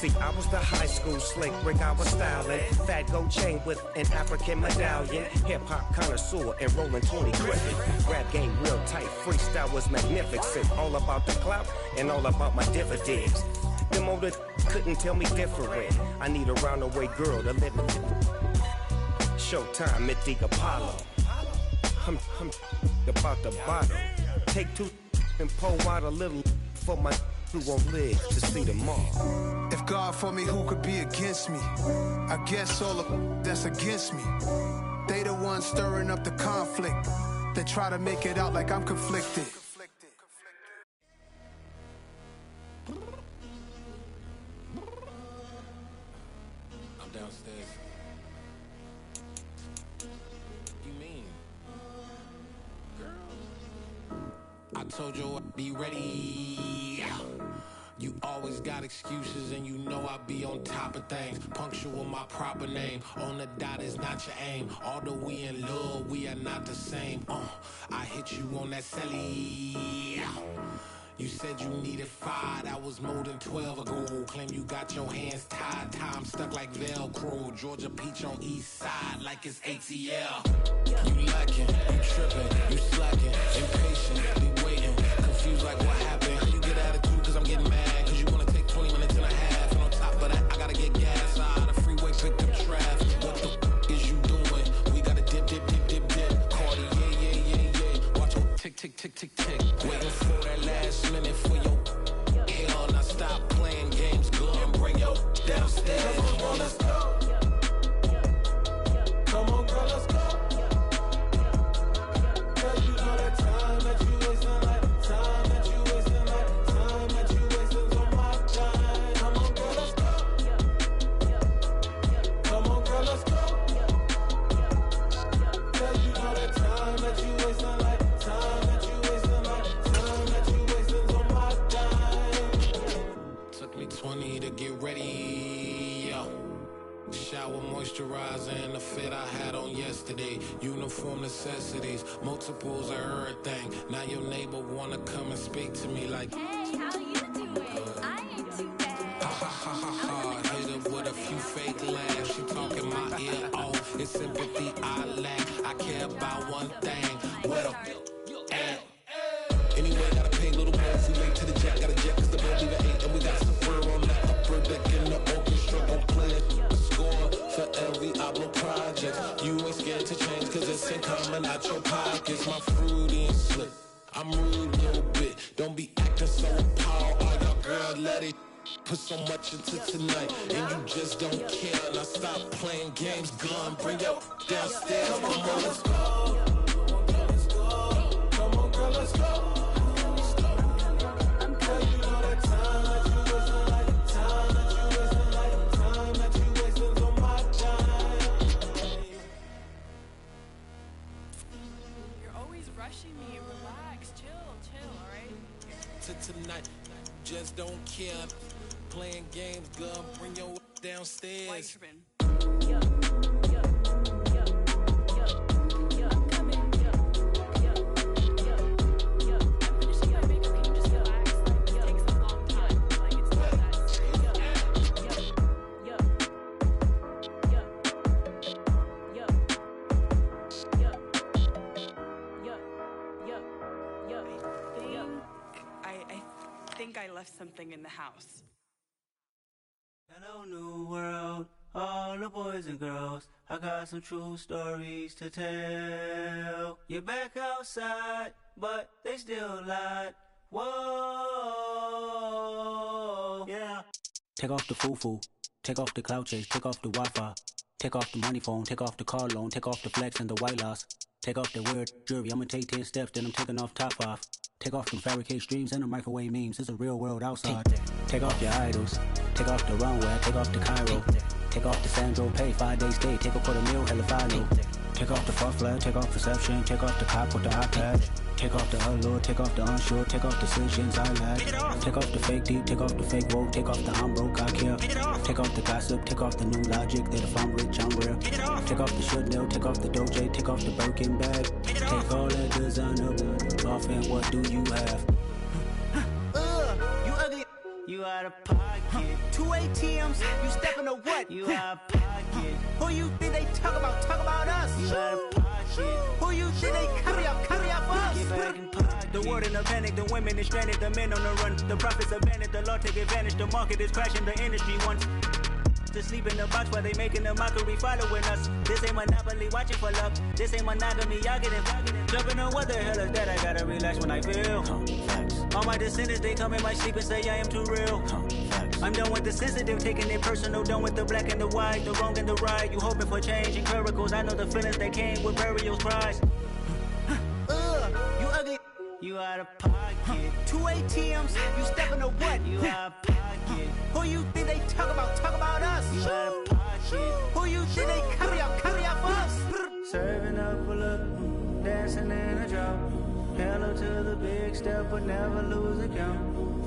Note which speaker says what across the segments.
Speaker 1: See, I was the high school slick Rick, I was styling. Fat gold chain with an African medallion. Hip-hop connoisseur and rolling 20 Griffin. Rap game real tight, freestyle was magnificent. All about the clout and all about my dividends. Them older couldn't tell me different. I need a roundaway girl to live with. Showtime, Mythic Apollo. I'm about the bottom. Take two and pour out a little for my who won't live to see tomorrow.
Speaker 2: If God for me, who could be against me? I guess all of that's against me. They the ones stirring up the conflict. They try to make it out like I'm conflicted.
Speaker 3: I'm downstairs. You mean? Girl, I told you I'd be ready. You always got excuses and you know I be on top of things. Punctual my proper name. On the dot is not your aim. Although we in love, we are not the same. I hit you on that celly. You said you needed 5, that was more than 12 ago. Claim you got your hands tied, time stuck like Velcro. Georgia Peach on east side like it's ATL. You lacking, you tripping, you slacking, impatient, waiting, confused like what happened. How you get attitude cause I'm getting mad, cause you wanna take 20 minutes and a half. And on top of that, I gotta get gas out of the freeway, picked up traffic. What the f is you doing? We gotta dip, dip, dip, dip, dip. Cardi, yeah. Watch your tick, tick, tick, tick, tick. Waiting for that last minute for your hell. Now stop playing games, go and bring your downstairs. Come on, let's go. Come on, girl, let's go. Cause you know that time that you wasting, like time that you wasting, like time that you wasting on my time. Come on, girl, let's go. Come on, girl, let's go. Cause you know that time that you wasting, like time that you wasting, like time that you wasting on my time. Took me 20 to get ready, yo. Shower moisturizer and the fit I had on yesterday. Uniform necessities, multiples of everything. Now your neighbor wanna come and speak to me like,
Speaker 4: hey, how you doing? I ain't too bad.
Speaker 3: ha ha ha ha ha. Hit her with a few fake laughs. She talking my ear off. It's sympathy I lack. I care about one thing. Where the at? Anyway, gotta pay a little more. If we late to the jet, gotta jet cause the boat leave at 8. And we got some fur on the upper deck in the orchestra. Gon' play a score for every album project. You ain't scared to change cause it's in common out your pockets. My fruity and slick. I'm rude a little bit. Don't be acting so appalled. Oh, y'all girl, let it put so much into tonight. And you just don't care. Now stop playing games. Gun, bring your downstairs. Come on, let's go. Come on, girl, let's go. Tonight, just don't care. Playing games, girl, bring your downstairs.
Speaker 5: I left something in the house.
Speaker 6: Hello, new world, all the boys and girls. I got some true stories to tell. You're back outside, but they still lied. Whoa, yeah. Take off the foo-foo, take off the cloud chase, take off the Wi-Fi, take off the money phone, take off the car loan, take off the flex and the white loss. Take off the weird jewelry, I'ma take 10 steps, then I'm taking off top 5. Take off them fabricated streams and the microwave memes. It's a real world outside. Take off your idols. Take off the runway. Take off the Cairo. Take off the Sandro Pay. 5-day stay. Take a $250,000. Hella final. Take off the far flag. Take off perception. Take off the cop with the iPad. Take off the allure. Take off the unsure. Take off decisions I lack. Take off the fake deep. Take off the fake woke. Take off the I'm broke. I care. Take off the gossip. Take off the new logic that if I'm rich I'm rare. Take off the Chanel. Take off the Doja. Take off the Birkin bag. Take all that designer off and what do you have?
Speaker 7: You ugly. You
Speaker 6: out of pocket. 2 ATMs, you stepping to what? You out of pocket. Who you think they talk about? Talk about us. You out of pocket. Who you think they carry up us? Get back in pocket. The world in a panic, the women is stranded, the men on the run. The profits abandoned, the law take advantage. The market is crashing, the industry wants to sleep in the box while they making a mockery following us. This ain't Monopoly, watching for love. This ain't monogamy, y'all get it. Jumping on what the hell is that? I gotta relax when I feel. All my descendants, they come in my sleep and say I am too real. I'm done with the sensitive, taking it personal. Done with the black and the white, the wrong and the right. You hoping for change and miracles. I know the feelings that came with burial cries. You ugly. You out of pocket. 2 ATMs, you stepping to what? You out of pocket. Who you think they talk about? Talk about us. You out of pocket. Who you think they carry up us? Serving up a look, dancing in a drop. Hello to the big step, but never lose a count.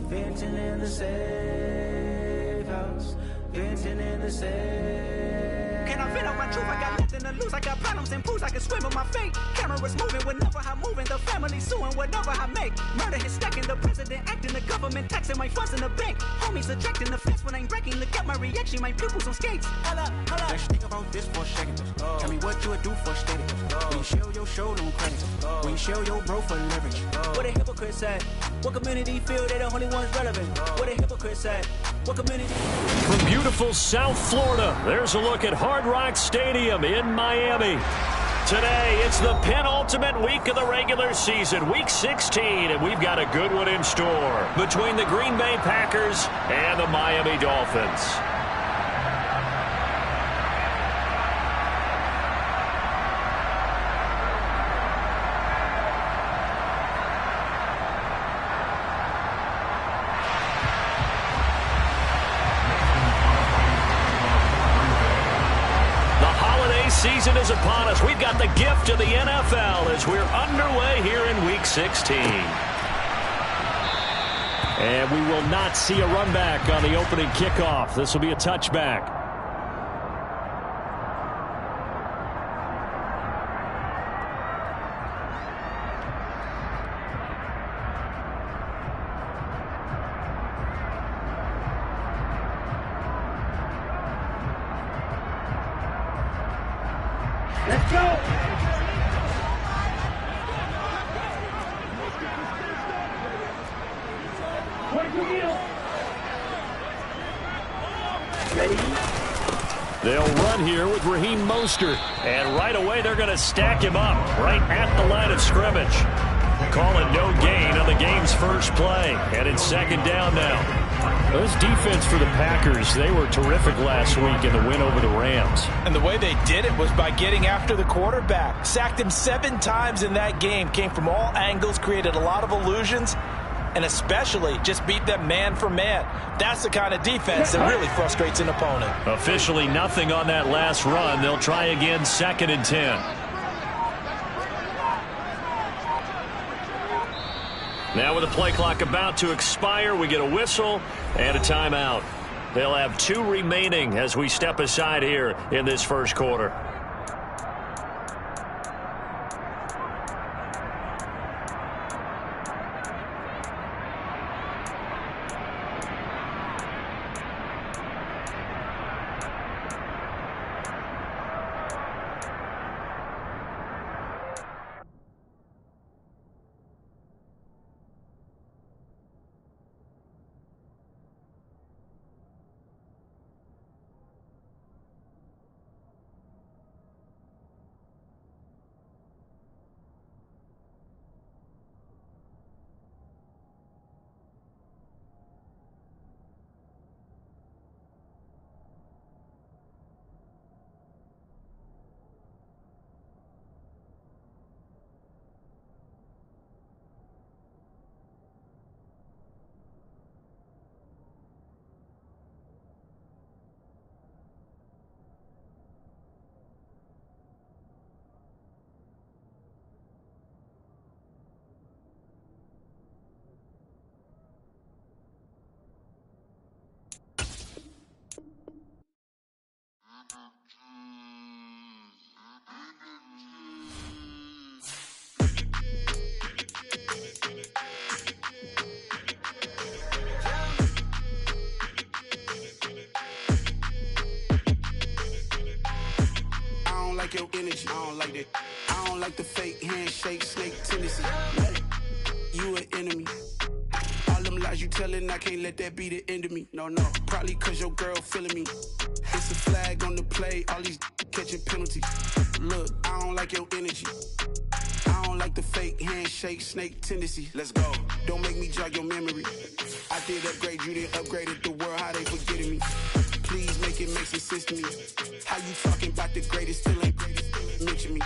Speaker 6: Venting in the safe house. Venting in the safe. Can I vent out my truth? I got nothing to lose. I got problems and pools. I can swim with my fate. Cameras moving whenever I'm moving. The family suing whatever I make. Murder is stacking. The president acting. The government taxing my funds in the bank. Homies attracting the fence when I'm breaking. Look at my reaction. My pupils on skates. Holla.
Speaker 7: Let's think about this for a second. Tell me what you would do for steady. When you show your show, no credit. When you show your bro for leverage.
Speaker 6: What a hypocrite said. What community feel they the only ones relevant? What a hypocrite said. What community?
Speaker 8: From beautiful South Florida, there's a look at Hard Rock Stadium in Miami. Today, it's the penultimate week of the regular season, week 16, and we've got a good one in store between the Green Bay Packers and the Miami Dolphins. Season is upon us. We've got the gift of the NFL as we're underway here in Week 16. And we will not see a run back on the opening kickoff. This will be a touchback.
Speaker 9: Let's go! Ready?
Speaker 8: They'll run here with Raheem Mostert. And right away, they're going to stack him up right at the line of scrimmage. Call it no gain on the game's first play. And it's second down now. Those defense for the Packers, they were terrific last week in the win over the Rams.
Speaker 10: And the way they did it was by getting after the quarterback. Sacked him 7 times in that game. Came from all angles, created a lot of illusions, and especially just beat them man for man. That's the kind of defense that really frustrates an opponent.
Speaker 8: Officially nothing on that last run. They'll try again, 2nd and 10. Now with the play clock about to expire, we get a whistle and a timeout. They'll have 2 remaining as we step aside here in this first quarter.
Speaker 9: like your energy. I don't like that. I don't like the fake handshake, snake tendency. You an enemy. All them lies you telling, I can't let that be the end of me. No, probably cause your girl feeling me. It's a flag on the play, all these catching penalties. Look, I don't like your energy. I don't like the fake handshake, snake tendency. Let's go. Don't make me jog your memory. I did upgrade, you didn't upgrade it. The world, how they forgetting me. Please make it make some sense to me. How you talking about the greatest, still ain't mention me.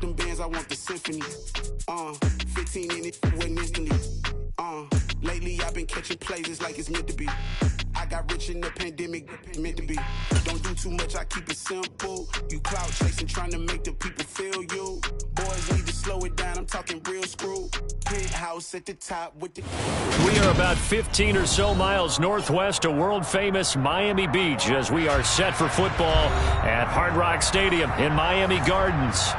Speaker 9: Them bands, I want the symphony. 15 in it, wasn't instantly. Lately I've been catching plays, it's like it's meant to be. I got rich in the pandemic, meant to be. Don't do too much, I keep it simple. You clout chasing, trying to make the people feel you. Boys need to slow it down, I'm talking real screw. Penthouse at the top with the...
Speaker 8: We are about 15 or so miles northwest of world-famous Miami Beach as we are set for football at Hard Rock Stadium in Miami Gardens.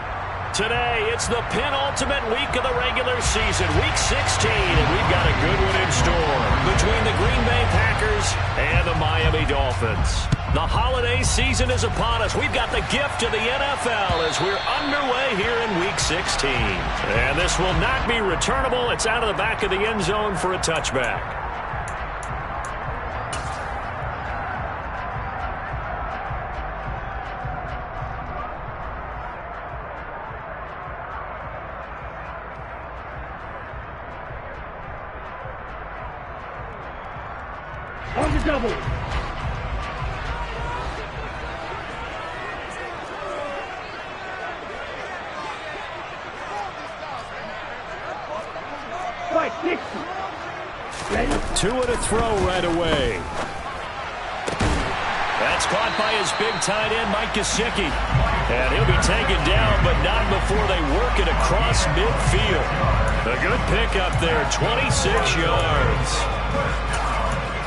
Speaker 8: Today, it's the penultimate week of the regular season, week 16, and we've got a good one in store between the Green Bay Packers and the Miami Dolphins. The holiday season is upon us. We've got the gift of the NFL as we're underway here in week 16. And this will not be returnable. It's out of the back of the end zone for a touchback.
Speaker 11: On the double. Right, 60.
Speaker 8: Two and a throw right away. That's caught by his big tight end, Mike Gesicki. And he'll be taken down, but not before they work it across midfield. A good pickup there, 26 yards.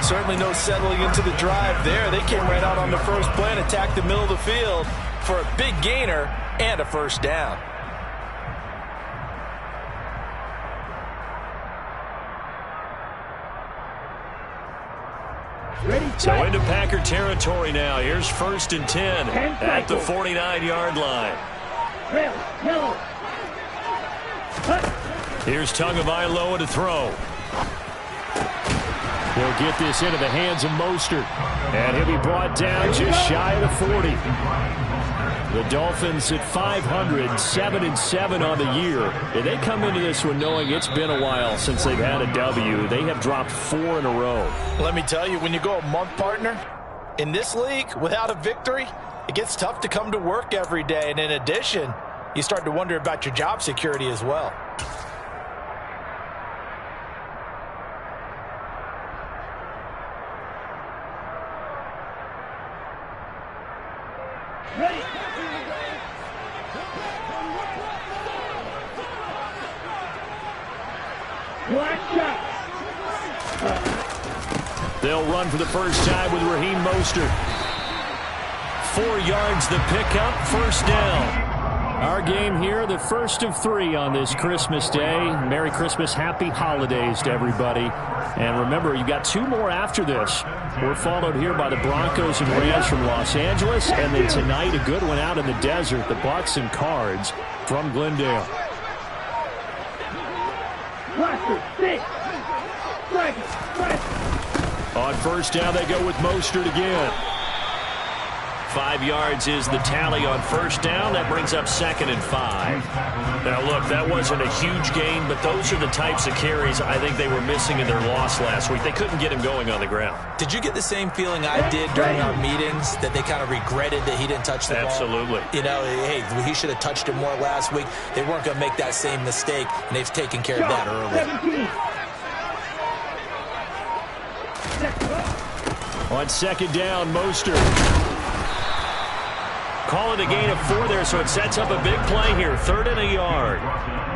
Speaker 10: Certainly no settling into the drive there. They came right out on the first play and attacked the middle of the field for a big gainer and a first down.
Speaker 8: So into Packer territory now. Here's 1st and 10 at the 49-yard line. Here's Tagovailoa to throw. He'll get this into the hands of Mostert. And he'll be brought down just shy of the 40. The Dolphins at 500, 7-7 on the year. And they come into this one knowing it's been a while since they've had a W. They have dropped 4 in a row.
Speaker 10: Let me tell you, when you go a month, partner, in this league, without a victory, it gets tough to come to work every day. And in addition, you start to wonder about your job security as well.
Speaker 11: Ready.
Speaker 8: They'll run for the first time with Raheem Mostert. 4 yards the pickup, first down. Our game here, the first of 3 on this Christmas Day. Merry Christmas, happy holidays to everybody. And remember, you got 2 more after this. We're followed here by the Broncos and Rams from Los Angeles. And then tonight, a good one out in the desert, the Bucks and Cards from Glendale. On first down, they go with Mostert again. 5 yards is the tally on first down. That brings up 2nd and 5. Now, look, that wasn't a huge gain, but those are the types of carries I think they were missing in their loss last week. They couldn't get him going on the ground.
Speaker 10: Did you get the same feeling I did during our meetings, that they kind of regretted that he didn't touch the ball?
Speaker 8: Absolutely.
Speaker 10: You know, hey, he should have touched it more last week. They weren't going to make that same mistake, and they've taken care of that early.
Speaker 8: On second down, Mostert. Call it a gain of 4 there, so it sets up a big play here. 3rd and a yard.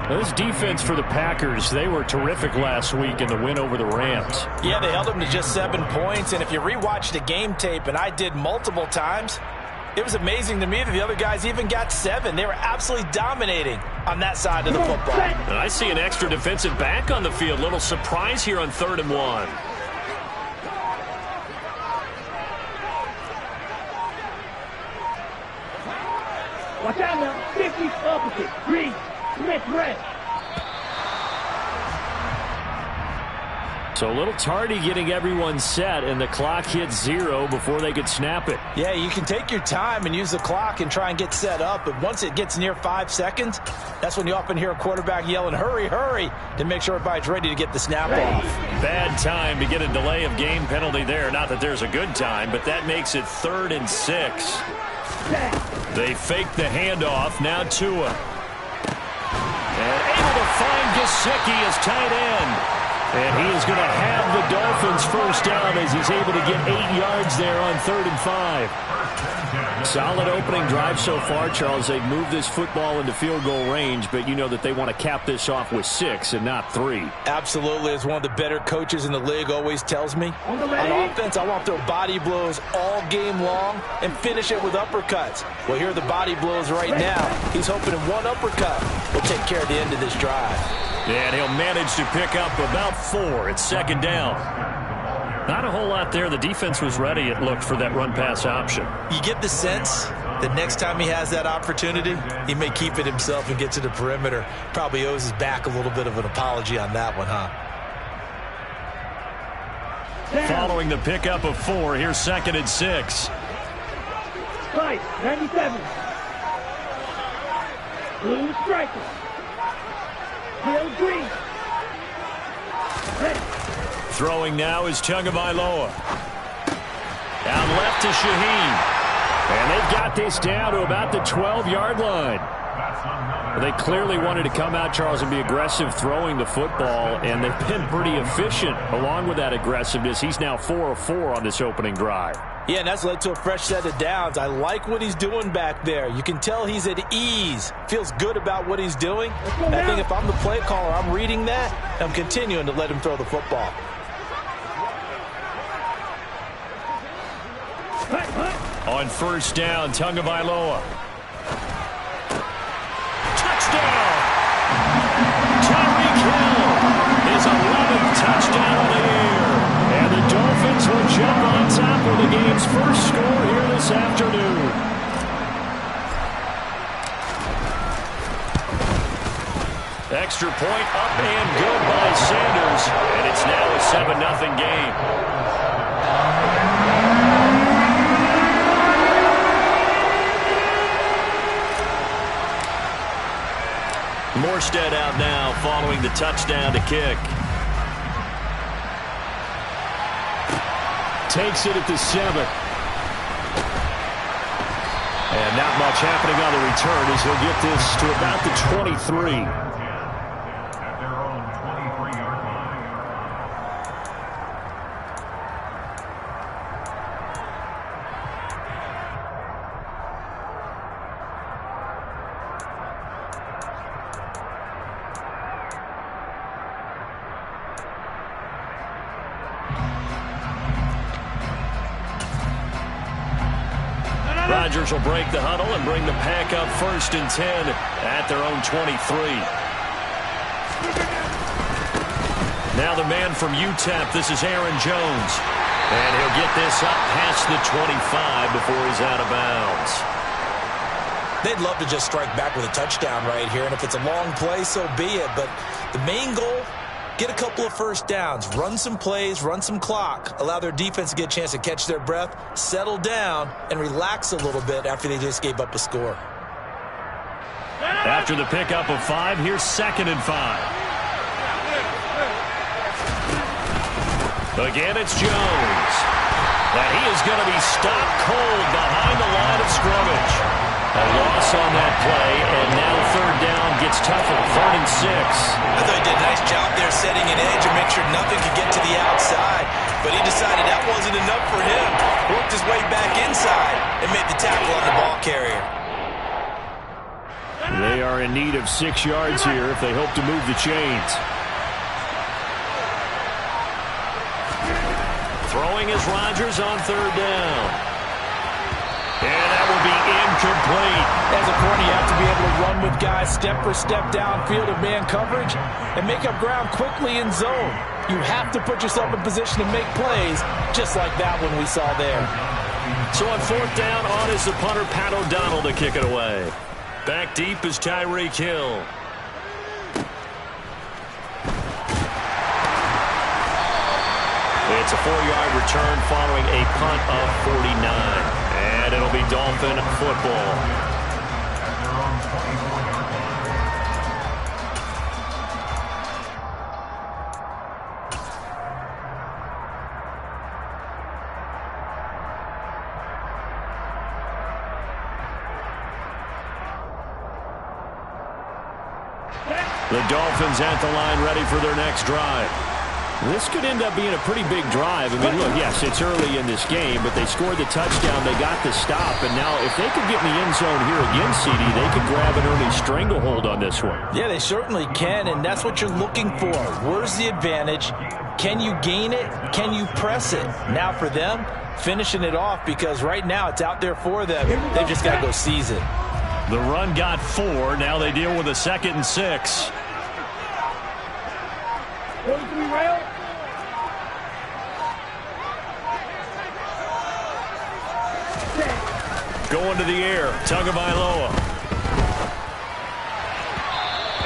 Speaker 8: This defense for the Packers, they were terrific last week in the win over the Rams.
Speaker 10: Yeah, they held them to just 7 points, and if you rewatch the game tape, and I did multiple times, it was amazing to me that the other guys even got 7. They were absolutely dominating on that side of the football.
Speaker 8: And I see an extra defensive back on the field. Little surprise here on 3rd and 1.
Speaker 11: Watch out now. 50 opposite. Green. Smith red.
Speaker 8: So a little tardy getting everyone set, and the clock hits 0 before they could snap it.
Speaker 10: Yeah, you can take your time and use the clock and try and get set up, but once it gets near 5 seconds, that's when you often hear a quarterback yelling, hurry, hurry, to make sure everybody's ready to get the snap off.
Speaker 8: Bad time to get a delay of game penalty there. Not that there's a good time, but that makes it 3rd and 6. They fake the handoff. Now Tua. And able to find Gesicki as tight end. And he is going to have the Dolphins first down as he's able to get 8 yards there on 3rd and 5. Solid opening drive so far, Charles. They've moved this football into field goal range, but you know that they want to cap this off with 6 and not 3.
Speaker 10: Absolutely. As one of the better coaches in the league always tells me, on offense, I want to throw body blows all game long and finish it with uppercuts. Well, here are the body blows right now. He's hoping in one uppercut will take care of the end of this drive.
Speaker 8: And he'll manage to pick up about 4. It's 2nd down. Not a whole lot there. The defense was ready, it looked, for that run-pass option.
Speaker 10: You get the sense that next time he has that opportunity, he may keep it himself and get to the perimeter. Probably owes his back a little bit of an apology on that one, huh?
Speaker 8: Following the pickup of 4, here's 2nd and 6.
Speaker 11: Fight, 97. Blue striker. Bill Green. Ready.
Speaker 8: Throwing now is Tagovailoa. Down left to Shaheen. And they've got this down to about the 12-yard line. They clearly wanted to come out, Charles, and be aggressive throwing the football, and they've been pretty efficient along with that aggressiveness. He's now 4 of 4 on this opening drive.
Speaker 10: Yeah, and that's led to a fresh set of downs. I like what he's doing back there. You can tell he's at ease. Feels good about what he's doing. I think if I'm the play caller, I'm reading that, and I'm continuing to let him throw the football.
Speaker 8: On 1st down, Tagovailoa. Touchdown! Tyreek Hill, his 11th touchdown of the year. And the Dolphins will jump on top of the game's first score here this afternoon. Extra point up and good by Sanders. And it's now a 7-0 game. Morstead out now following the touchdown to kick. Takes it at the 7. And not much happening on the return as he'll get this to about the 23. Rodgers will break the huddle and bring the pack up 1st and 10 at their own 23. Now the man from UTEP, this is Aaron Jones. And he'll get this up past the 25 before he's out of bounds.
Speaker 10: They'd love to just strike back with a touchdown right here, and if it's a long play, so be it. But the main goal, get a couple of first downs, run some plays, run some clock, allow their defense to get a chance to catch their breath, settle down, and relax a little bit after they just gave up a score.
Speaker 8: After the pickup of 5, here's 2nd and 5. Again, it's Jones. And he is going to be stopped cold behind the line of scrimmage. A loss on that play, and now 3rd down gets tougher. 3rd and 6.
Speaker 10: I thought he did a nice job there setting an edge and make sure nothing could get to the outside. But he decided that wasn't enough for him. Worked his way back inside and made the tackle on the ball carrier.
Speaker 8: They are in need of 6 yards here if they hope to move the chains. Throwing is Rodgers on 3rd down. And that will be incomplete.
Speaker 10: As a corner, you have to be able to run with guys step for step downfield of man coverage and make up ground quickly in zone. You have to put yourself in position to make plays, just like that one we saw there.
Speaker 8: So on 4th down, on is the punter, Pat O'Donnell, to kick it away. Back deep is Tyreek Hill. It's a 4-yard return following a punt of 49. And it'll be Dolphin football. The Dolphins at the line ready for their next drive. This could end up being a pretty big drive. I mean, look, yes, it's early in this game, but they scored the touchdown. They got the stop. And now if they could get in the end zone here again, CD, they could grab an early stranglehold on this one.
Speaker 10: Yeah, they certainly can, and that's what you're looking for. Where's the advantage? Can you gain it? Can you press it? Now for them, finishing it off, because right now it's out there for them. They've just got to go seize it.
Speaker 8: The run got 4. Now they deal with a 2nd and 6. Going to the air, Tagovailoa.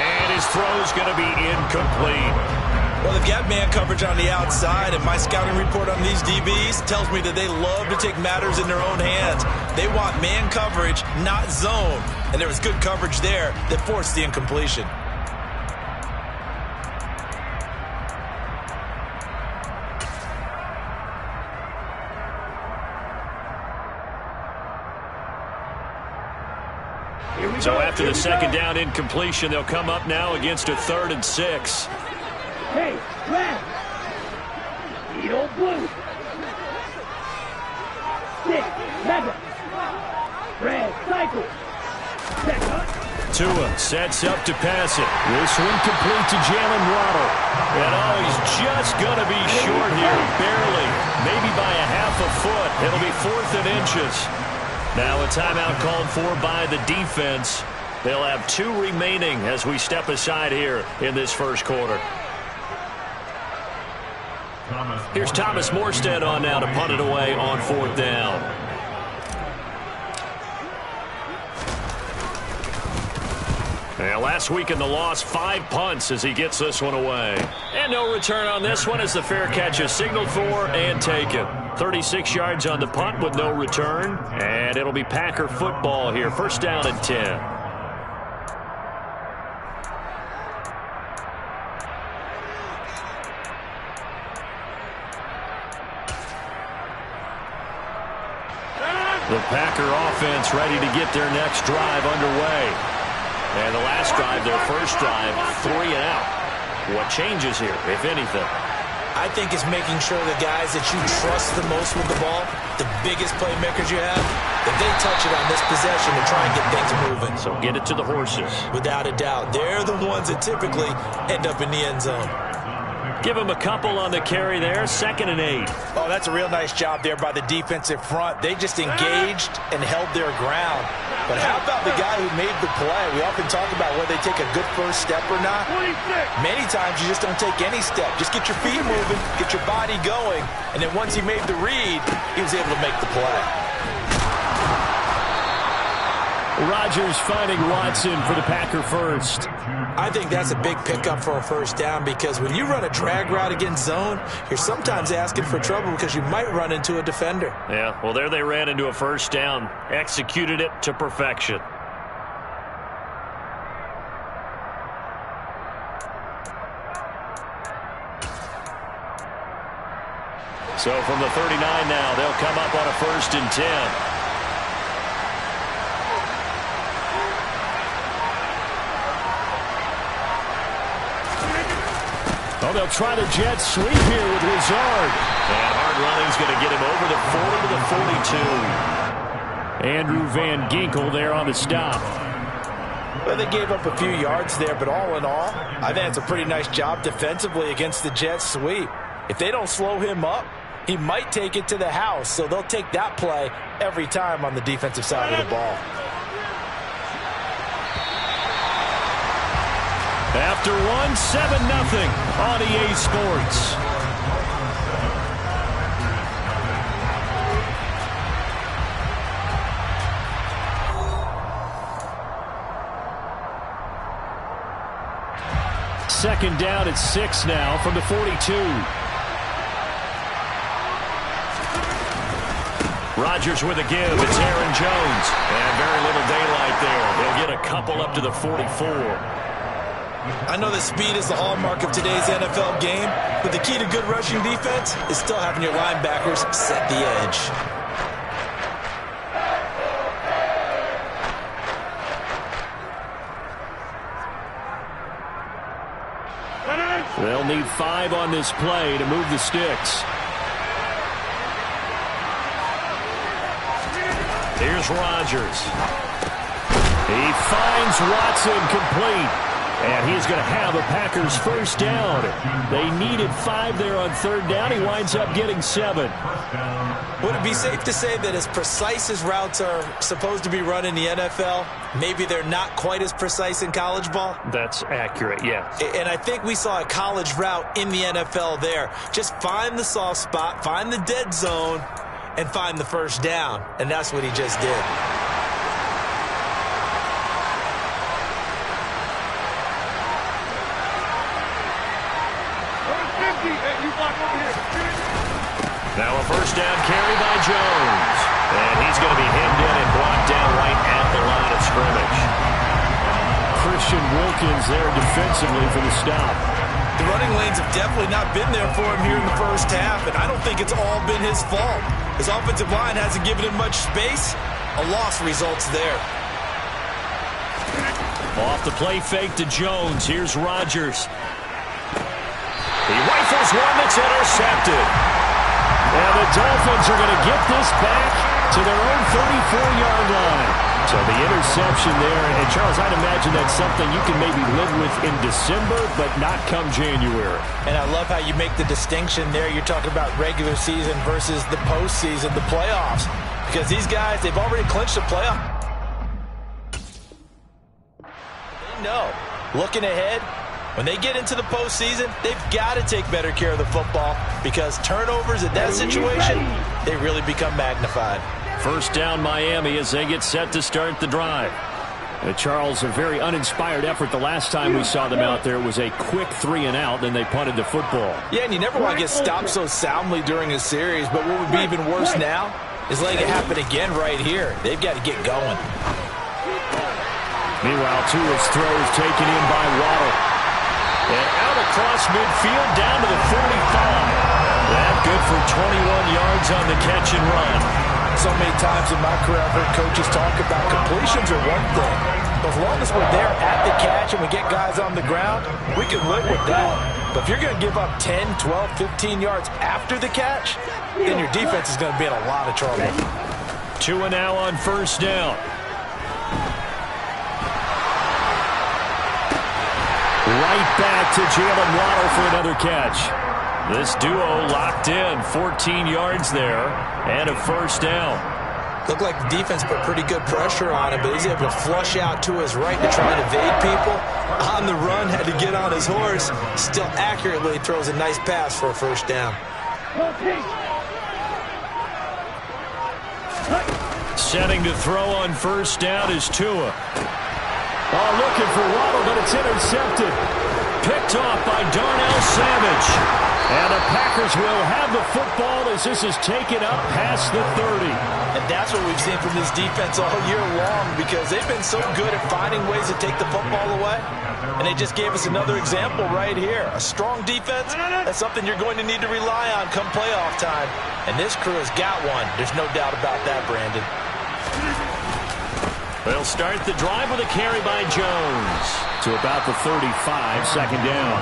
Speaker 8: And his throw's going to be incomplete.
Speaker 10: Well, they've got man coverage on the outside, and my scouting report on these DBs tells me that they love to take matters in their own hands. They want man coverage, not zone. And there was good coverage there that forced the incompletion.
Speaker 8: So after the 2nd down incompletion, they'll come up now against a 3rd and 6.
Speaker 11: Hey, red. Yellow, blue. 6, 7. Red, cycle.
Speaker 8: Tua sets up to pass it. This one complete to Jalen Waddle. And he's just going to be short here, barely. Maybe by a half a foot. It'll be 4th and inches. Now a timeout called for by the defense. They'll have 2 remaining as we step aside here in this first quarter. Here's Thomas Morstead on now to punt it away on 4th down. And last week in the loss, 5 punts as he gets this one away. And no return on this one as the fair catch is signaled for and taken. 36 yards on the punt with no return. And it'll be Packer football here. 1st down and 10. The Packer offense ready to get their next drive underway. And the last drive, their first drive, 3 and out. What changes here, if anything?
Speaker 10: I think it's making sure the guys that you trust the most with the ball, the biggest playmakers you have, that they touch it on this possession to try and get things moving.
Speaker 8: So get it to the horses.
Speaker 10: Without a doubt. They're the ones that typically end up in the end zone.
Speaker 8: Give him a couple on the carry there. 2nd and 8.
Speaker 10: Oh, that's a real nice job there by the defensive front. They just engaged and held their ground. But how about the guy who made the play? We often talk about whether they take a good first step or not. Many times you just don't take any step. Just get your feet moving, get your body going, and then once he made the read, he was able to make the play.
Speaker 8: Rodgers finding Watson for the Packer first.
Speaker 10: I think that's a big pickup for a 1st down, because when you run a drag route against zone, you're sometimes asking for trouble because you might run into a defender.
Speaker 8: Yeah, well, there they ran into a 1st down. Executed it to perfection. So from the 39 now, they'll come up on a 1st and 10. Oh, they'll try the jet sweep here with Lazard. And hard running's going to get him over the 40 to the 42. Andrew Van Ginkel there on the stop.
Speaker 10: Well, they gave up a few yards there, but all in all, I think it's a pretty nice job defensively against the jet sweep. If they don't slow him up, he might take it to the house, so they'll take that play every time on the defensive side of the ball.
Speaker 8: After 7-0 on EA Sports. second down at 6 now from the 42. Rodgers with a give. It's Aaron Jones. And very little daylight there. They'll get a couple up to the 44.
Speaker 10: I know that speed is the hallmark of today's NFL game, but the key to good rushing defense is still having your linebackers set the edge.
Speaker 8: They'll need 5 on this play to move the sticks. Here's Rodgers. He finds Watson complete. And he's going to have a Packers first down. They needed 5 there on third down. He winds up getting 7.
Speaker 10: Would it be safe to say that as precise as routes are supposed to be run in the NFL, maybe they're not quite as precise in college ball?
Speaker 8: That's accurate, yeah.
Speaker 10: And I think we saw a college route in the NFL there. Just find the soft spot, find the dead zone, and find the first down. And that's what he just did.
Speaker 8: Now a first down carry by Jones. And he's going to be hemmed in and blocked down right at the line of scrimmage. Christian Wilkins there defensively for the stop.
Speaker 10: The running lanes have definitely not been there for him here in the first half, and I don't think it's all been his fault. His offensive line hasn't given him much space. A loss results there.
Speaker 8: Off the play fake to Jones. Here's Rodgers. He rifles one that's intercepted. And the Dolphins are going to get this back to their own 34-yard line. So the interception there, and Charles, I'd imagine that's something you can maybe live with in December, but not come January.
Speaker 10: And I love how you make the distinction there. You're talking about regular season versus the postseason, the playoffs. Because these guys, they've already clinched the playoff. They know, looking ahead, when they get into the postseason, they've got to take better care of the football because turnovers in that situation, they really become magnified.
Speaker 8: First down Miami as they get set to start the drive. Charles, a very uninspired effort the last time we saw them out there. It was a quick 3 and out, then they punted the football.
Speaker 10: Yeah, and you never want to get stopped so soundly during a series, but what would be even worse now is letting it happen again right here. They've got to get going.
Speaker 8: Meanwhile, Tua's throw is taken in by Waddle. And out across midfield, down to the 45. That good for 21 yards on the catch and run.
Speaker 10: So many times in my career, I've heard coaches talk about completions are one thing. But as long as we're there at the catch and we get guys on the ground, we can live with that. But if you're going to give up 10, 12, 15 yards after the catch, then your defense is going to be in a lot of trouble.
Speaker 8: Tua now on first down. Right back to Jalen Waddle for another catch. This duo locked in, 14 yards there, and a first down.
Speaker 10: Looked like the defense put pretty good pressure on him, but he's able to flush out to his right to try and evade people. On the run, had to get on his horse. Still accurately throws a nice pass for a first down.
Speaker 8: Setting to throw on first down is Tua. Oh, looking for Waddle, but it's intercepted. Picked off by Darnell Savage. And the Packers will have the football as this is taken up past the 30.
Speaker 10: And that's what we've seen from this defense all year long because they've been so good at finding ways to take the football away. And they just gave us another example right here. A strong defense, that's something you're going to need to rely on come playoff time. And this crew has got one. There's no doubt about that, Brandon.
Speaker 8: They'll start the drive with a carry by Jones to about the 35, second down.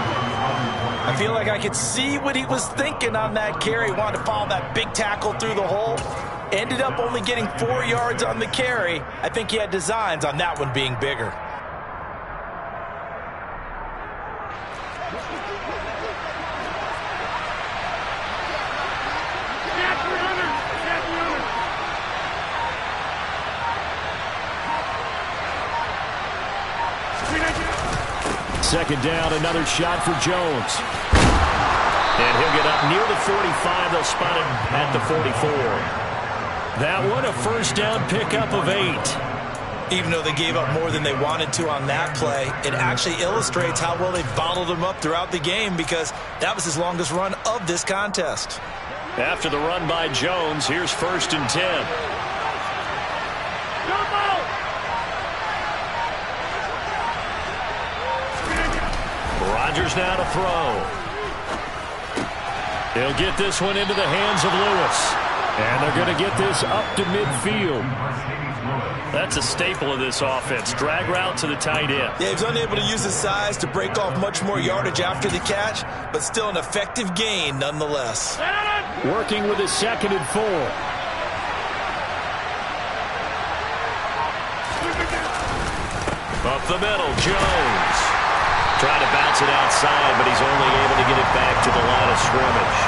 Speaker 10: I feel like I could see what he was thinking on that carry. He wanted to follow that big tackle through the hole. Ended up only getting 4 yards on the carry. I think he had designs on that one being bigger.
Speaker 8: Second down, another shot for Jones. And he'll get up near the 45. They'll spot him at the 44. That one, a first down pickup of 8.
Speaker 10: Even though they gave up more than they wanted to on that play, it actually illustrates how well they bottled them up throughout the game because that was his longest run of this contest.
Speaker 8: After the run by Jones, here's 1st and 10. Rodgers now to throw. He'll get this one into the hands of Lewis. And they're going to get this up to midfield. That's a staple of this offense. Drag route to the tight end.
Speaker 10: Yeah, he was unable to use his size to break off much more yardage after the catch, but still an effective gain nonetheless.
Speaker 8: Working with his 2nd and 4. Up the middle, Jones. Trying to bounce it outside, but he's only able to get it back to the line of scrimmage.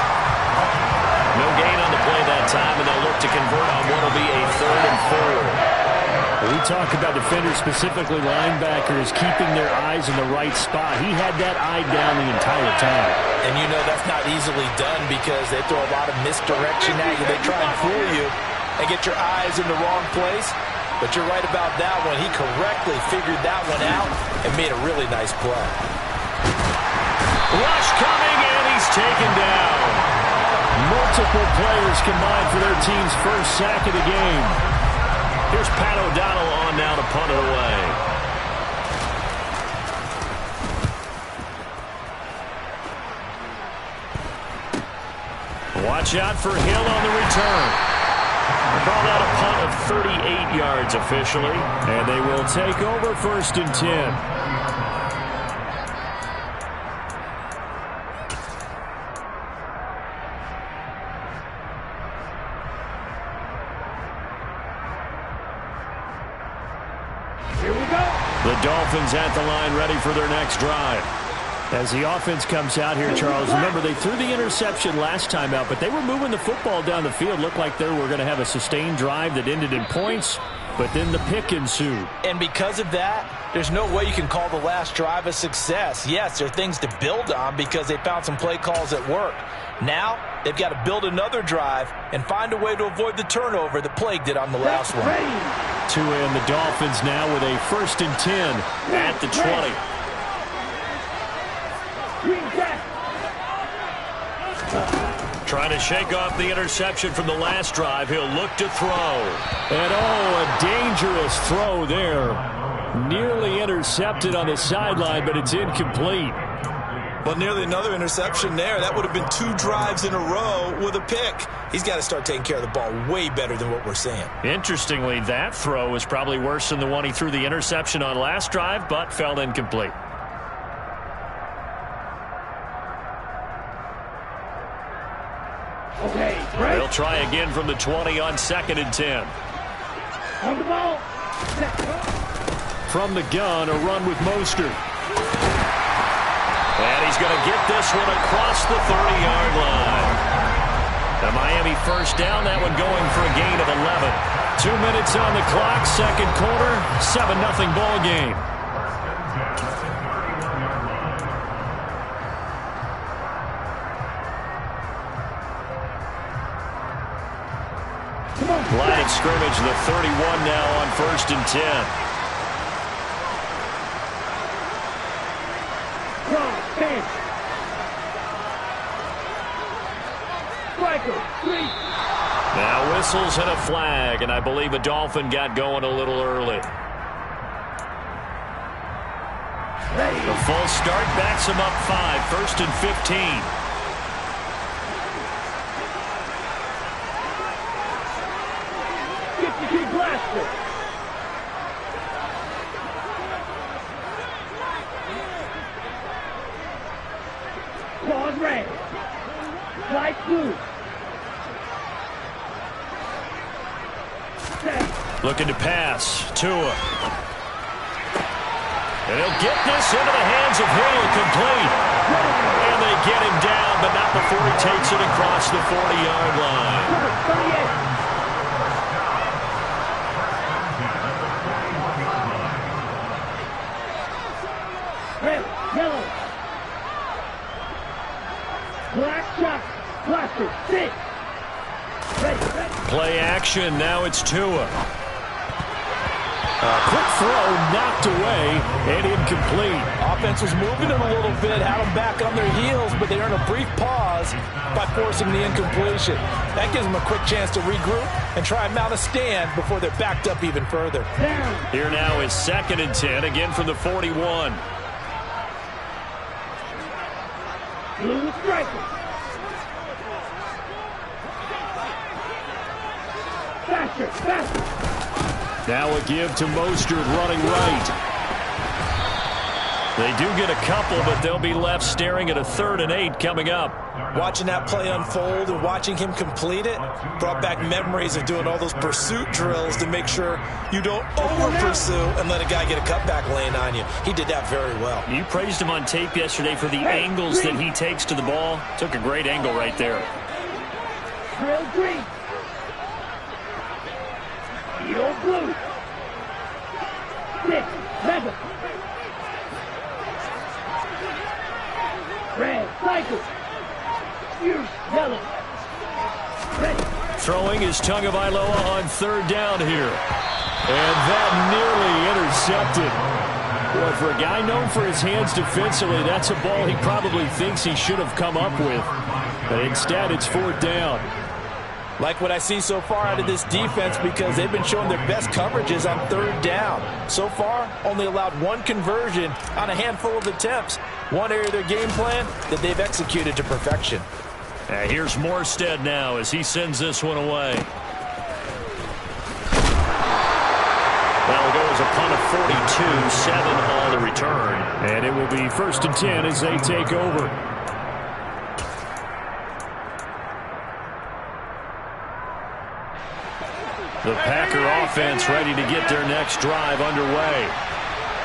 Speaker 8: No gain on the play that time, and they'll look to convert on what will be a 3rd and 4.
Speaker 12: We talk about defenders, specifically linebackers, keeping their eyes in the right spot. He had that eye down the entire time.
Speaker 10: And you know that's not easily done because they throw a lot of misdirection at you. They try and fool you and get your eyes in the wrong place. But you're right about that one. He correctly figured that one out and made a really nice play.
Speaker 8: Rush coming, and he's taken down.
Speaker 12: Multiple players combined for their team's first sack of the game.
Speaker 8: Here's Pat O'Donnell on now to punt it away. Watch out for Hill on the return. Ball out a punt of 38 yards officially, and they will take over 1st and 10. The Dolphins at the line ready for their next drive.
Speaker 12: As the offense comes out here, Charles, remember they threw the interception last time out, but they were moving the football down the field. Looked like they were going to have a sustained drive that ended in points, but then the pick ensued.
Speaker 10: And because of that, there's no way you can call the last drive a success. Yes, there are things to build on because they found some play calls that work. Now, they've got to build another drive and find a way to avoid the turnover that plagued it on the last one.
Speaker 12: Tua and the Dolphins now with a 1st and 10 at the 20.
Speaker 8: Trying to shake off the interception from the last drive. He'll look to throw.
Speaker 12: And a dangerous throw there. Nearly intercepted on the sideline, but it's incomplete.
Speaker 10: Well, nearly another interception there. That would have been 2 drives in a row with a pick. He's got to start taking care of the ball way better than what we're seeing.
Speaker 8: Interestingly, that throw was probably worse than the one he threw the interception on last drive, but fell incomplete.
Speaker 11: Okay, right.
Speaker 8: They'll try again from the 20 on 2nd and 10.
Speaker 11: On the ball.
Speaker 12: From the gun, a run with Mostert.
Speaker 8: And he's going to get this one across the 30-yard line. The Miami first down, that one going for a gain of 11.
Speaker 12: 2 minutes on the clock, 2nd quarter, 7-0 ball game.
Speaker 8: Line of scrimmage, the 31 now on 1st and 10. Now whistles and a flag, and I believe a Dolphin got going a little early. The full start backs him up 5, 1st and 15.
Speaker 11: Claws red. Light blue.
Speaker 8: Looking to pass. Tua. And he'll get this into the hands of Hill, complete. And they get him down, but not before he takes it across the 40-yard line.
Speaker 11: Red, yellow. Black shot, blaster, sit.
Speaker 8: Play action, now it's Tua.
Speaker 12: Quick throw knocked away and incomplete.
Speaker 10: Offense was moving it a little bit, had them back on their heels, but they earned a brief pause by forcing the incompletion. That gives them a quick chance to regroup and try and mount a stand before they're backed up even further.
Speaker 12: Here now is 2nd and 10, again from the 41.
Speaker 11: Blue striker. Faster, faster.
Speaker 12: Now a give to Mostert running right. They do get a couple, but they'll be left staring at a 3rd and 8 coming up.
Speaker 10: Watching that play unfold and watching him complete it brought back memories of doing all those pursuit drills to make sure you don't over-pursue and let a guy get a cutback lane on you. He did that very well.
Speaker 12: You praised him on tape yesterday for the angles that he takes to the ball. Took a great angle right there.
Speaker 11: Drill green. Yellow blue. 6, 7. Red cycle. Yellow. Ready.
Speaker 12: Throwing is Tagovailoa on 3rd down here. And that nearly intercepted. Well, for a guy known for his hands defensively, that's a ball he probably thinks he should have come up with. But instead, it's 4th down.
Speaker 10: Like what I see so far out of this defense because they've been showing their best coverages on 3rd down. So far, only allowed 1 conversion on a handful of attempts. One area of their game plan that they've executed to perfection.
Speaker 12: Here's Morstead now as he sends this one away. That'll go as a punt of 42, 7 on the return. And it will be 1st and 10 as they take over. The Packer offense ready to get their next drive underway.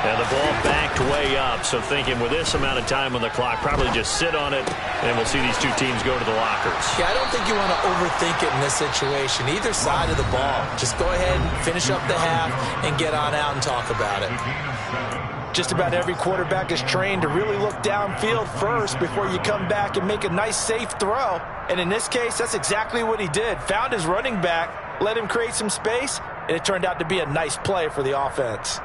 Speaker 12: And the ball backed way up, so thinking with this amount of time on the clock, probably just sit on it, and we'll see these two teams go to the lockers.
Speaker 10: Yeah, I don't think you want to overthink it in this situation, either side of the ball. Just go ahead and finish up the half and get on out and talk about it. Just about every quarterback is trained to really look downfield first before you come back and make a nice, safe throw. And in this case, that's exactly what he did. Found his running back, let him create some space, and it turned out to be a nice play for the offense.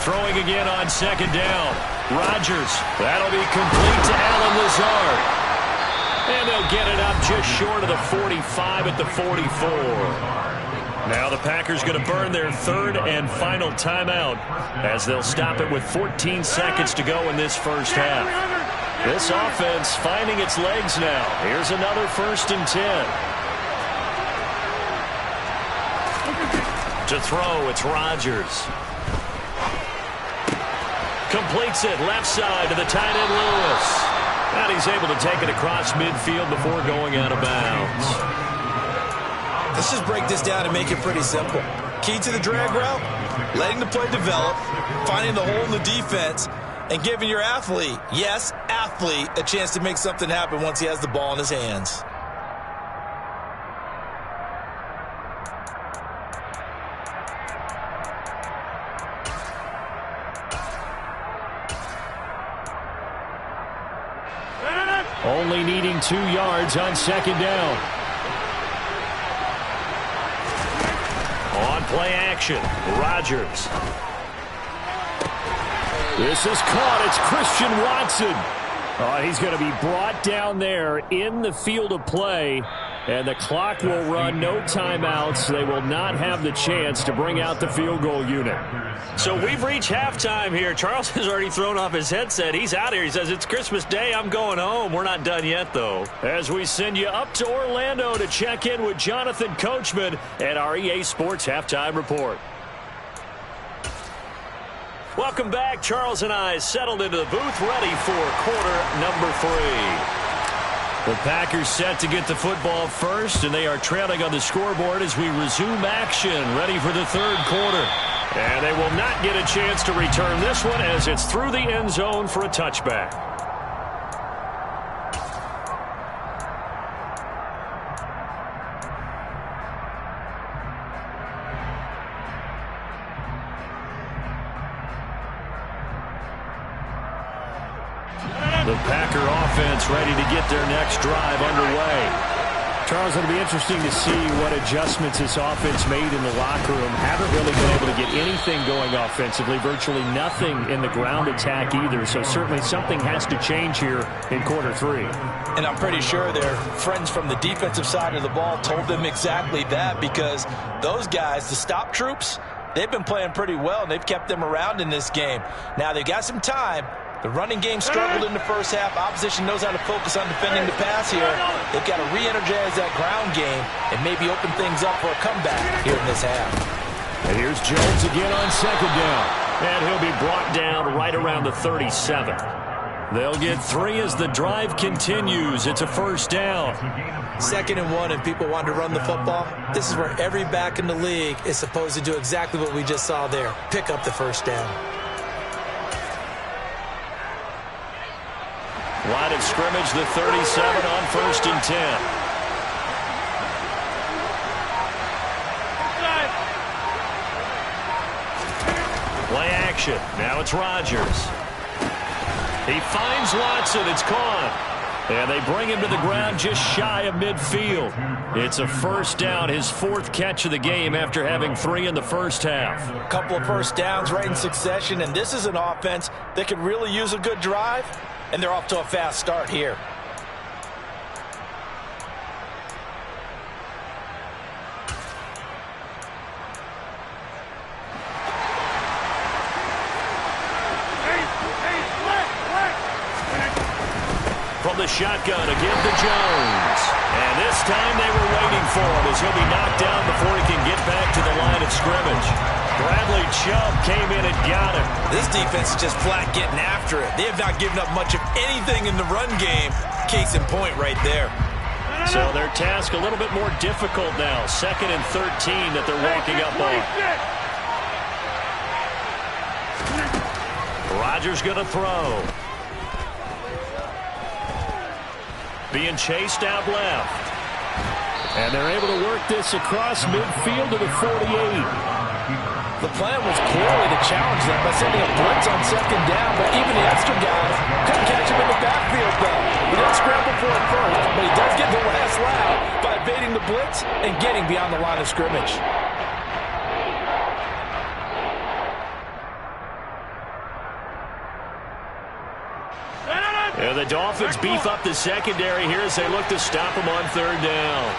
Speaker 12: Throwing again on 2nd down. Rodgers. That'll be complete to Allen Lazard. And they'll get it up just short of the 45 at the 44. Now the Packers going to burn their 3rd and final timeout as they'll stop it with 14 seconds to go in this first half. This offense finding its legs now. Here's another 1st and 10. To throw, it's Rodgers. Completes it left side to the tight end Lewis. And he's able to take it across midfield before going out of bounds.
Speaker 10: Let's just break this down and make it pretty simple. Key to the drag route, letting the play develop, finding the hole in the defense, and giving your athlete, yes, athlete, a chance to make something happen once he has the ball in his hands.
Speaker 12: Only needing 2 yards on 2nd down. On play action, Rodgers. This is caught. It's Christian Watson. He's going to be brought down there in the field of play, and the clock will run, no timeouts. They will not have the chance to bring out the field goal unit. So we've reached halftime here. Charles has already thrown off his headset. He's out here. He says, it's Christmas Day. I'm going home. We're not done yet, though. As we send you up to Orlando to check in with Jonathan Coachman at our EA Sports Halftime Report. Welcome back. Charles and I settled into the booth, ready for quarter number 3. The Packers set to get the football first, and they are trailing on the scoreboard as we resume action, ready for the 3rd quarter. And they will not get a chance to return this one as it's through the end zone for a touchback.
Speaker 8: The Packer offense ready to get their next drive underway.
Speaker 12: Charles, it'll be interesting to see what adjustments this offense made in the locker room. Haven't really been able to get anything going offensively, virtually nothing in the ground attack either. So certainly something has to change here in quarter 3.
Speaker 10: And I'm pretty sure their friends from the defensive side of the ball told them exactly that, because those guys, the stop troops, they've been playing pretty well, and they've kept them around in this game. Now they've got some time. The running game struggled in the first half. Opposition knows how to focus on defending the pass here. They've got to re-energize that ground game and maybe open things up for a comeback here in this half.
Speaker 8: And here's Jones again on second down. And he'll be brought down right around the 37. They'll get 3 as the drive continues. It's a first down.
Speaker 10: 2nd and 1, and people want to run the football. This is where every back in the league is supposed to do exactly what we just saw there. Pick up the first down.
Speaker 8: Line of scrimmage, the 37 on 1st and 10. Play action. Now it's Rodgers. He finds Watson. It's caught. And they bring him to the ground just shy of midfield. It's a first down, his 4th catch of the game after having 3 in the first half.
Speaker 10: A couple of first downs right in succession, and this is an offense that could really use a good drive, and they're off to a fast start here.
Speaker 8: From the shotgun again to Jones. And this time they were waiting for him as he'll be knocked down before he can get back to the line of scrimmage. Bradley Chubb came in and got him.
Speaker 10: This defense is just flat getting after it. They have not given up much of anything in the run game. Case in point right there.
Speaker 8: So their task a little bit more difficult now. 2nd and 13 that they're walking up on. Rodgers going to throw. Being chased out left. And they're able to work this across midfield to the 48.
Speaker 10: The plan was clearly to challenge them by sending a blitz on 2nd down, but even the extra guys couldn't catch him in the backfield, though. He didn't scramble for it first, but he does get the last laugh by evading the blitz and getting beyond the line of scrimmage.
Speaker 8: And the Dolphins beef up the secondary here as they look to stop him on 3rd down.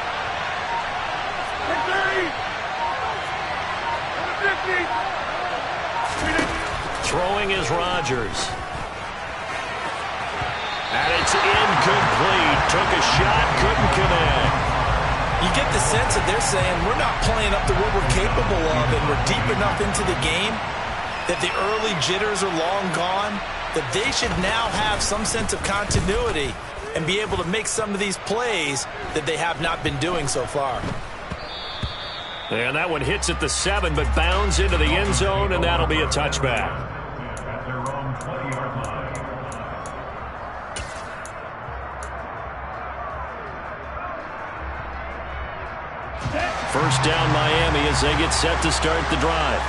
Speaker 8: Throwing is Rodgers. And it's incomplete. Took a shot, couldn't connect.
Speaker 10: You get the sense that they're saying we're not playing up to what we're capable of, and we're deep enough into the game that the early jitters are long gone, that they should now have some sense of continuity and be able to make some of these plays that they have not been doing so far.
Speaker 8: And that one hits at the 7, but bounds into the end zone, and that'll be a touchback. First down Miami as they get set to start the drive.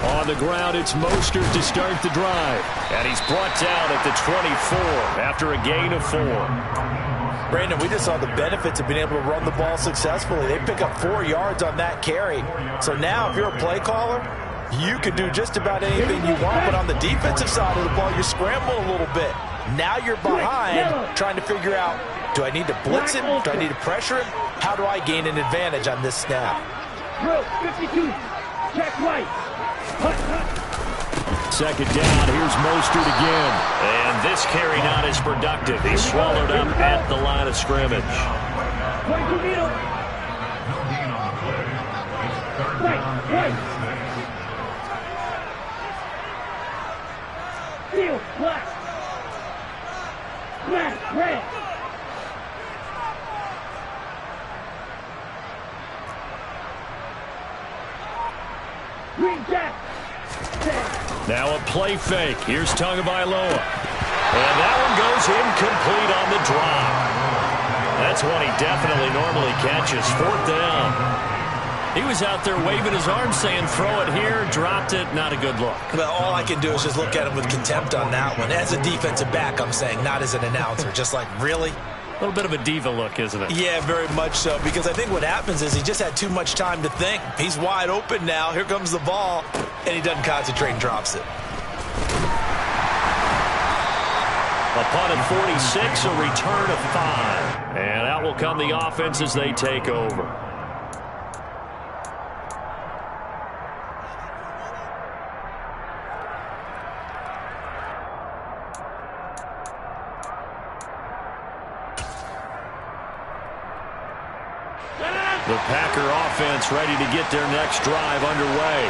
Speaker 8: On the ground, it's Mostert to start the drive. And he's brought down at the 24 after a gain of 4.
Speaker 10: Brandon, we just saw the benefits of being able to run the ball successfully. They pick up 4 yards on that carry. So now if you're a play caller, you can do just about anything you want. But on the defensive side of the ball, you're scrambling a little bit. Now you're behind trying to figure out, do I need to blitz him? Do I need to pressure him? How do I gain an advantage on this snap?
Speaker 11: Drill 52. Check right.
Speaker 8: 2nd down, here's Mostert again. And this carry not as productive. He's swallowed up at the line of scrimmage.
Speaker 11: Right. Field, black. Black, red. Green jack.
Speaker 8: Now a play fake. Here's Tagovailoa. And that one goes incomplete on the drop. That's one he definitely normally catches. 4th down.
Speaker 12: He was out there waving his arms saying, throw it here, dropped it, not a good look.
Speaker 10: Well, all I can do is just look at him with contempt on that one. As a defensive back, I'm saying, not as an announcer. Just like, really?
Speaker 12: A little bit of a diva look, isn't it?
Speaker 10: Yeah, very much so, because I think what happens is he just had too much time to think. He's wide open now. Here comes the ball, and he doesn't concentrate and drops it.
Speaker 12: A punt at 46, a return of 5. And out will come the offense as they take over. The Packer offense ready to get their next drive underway.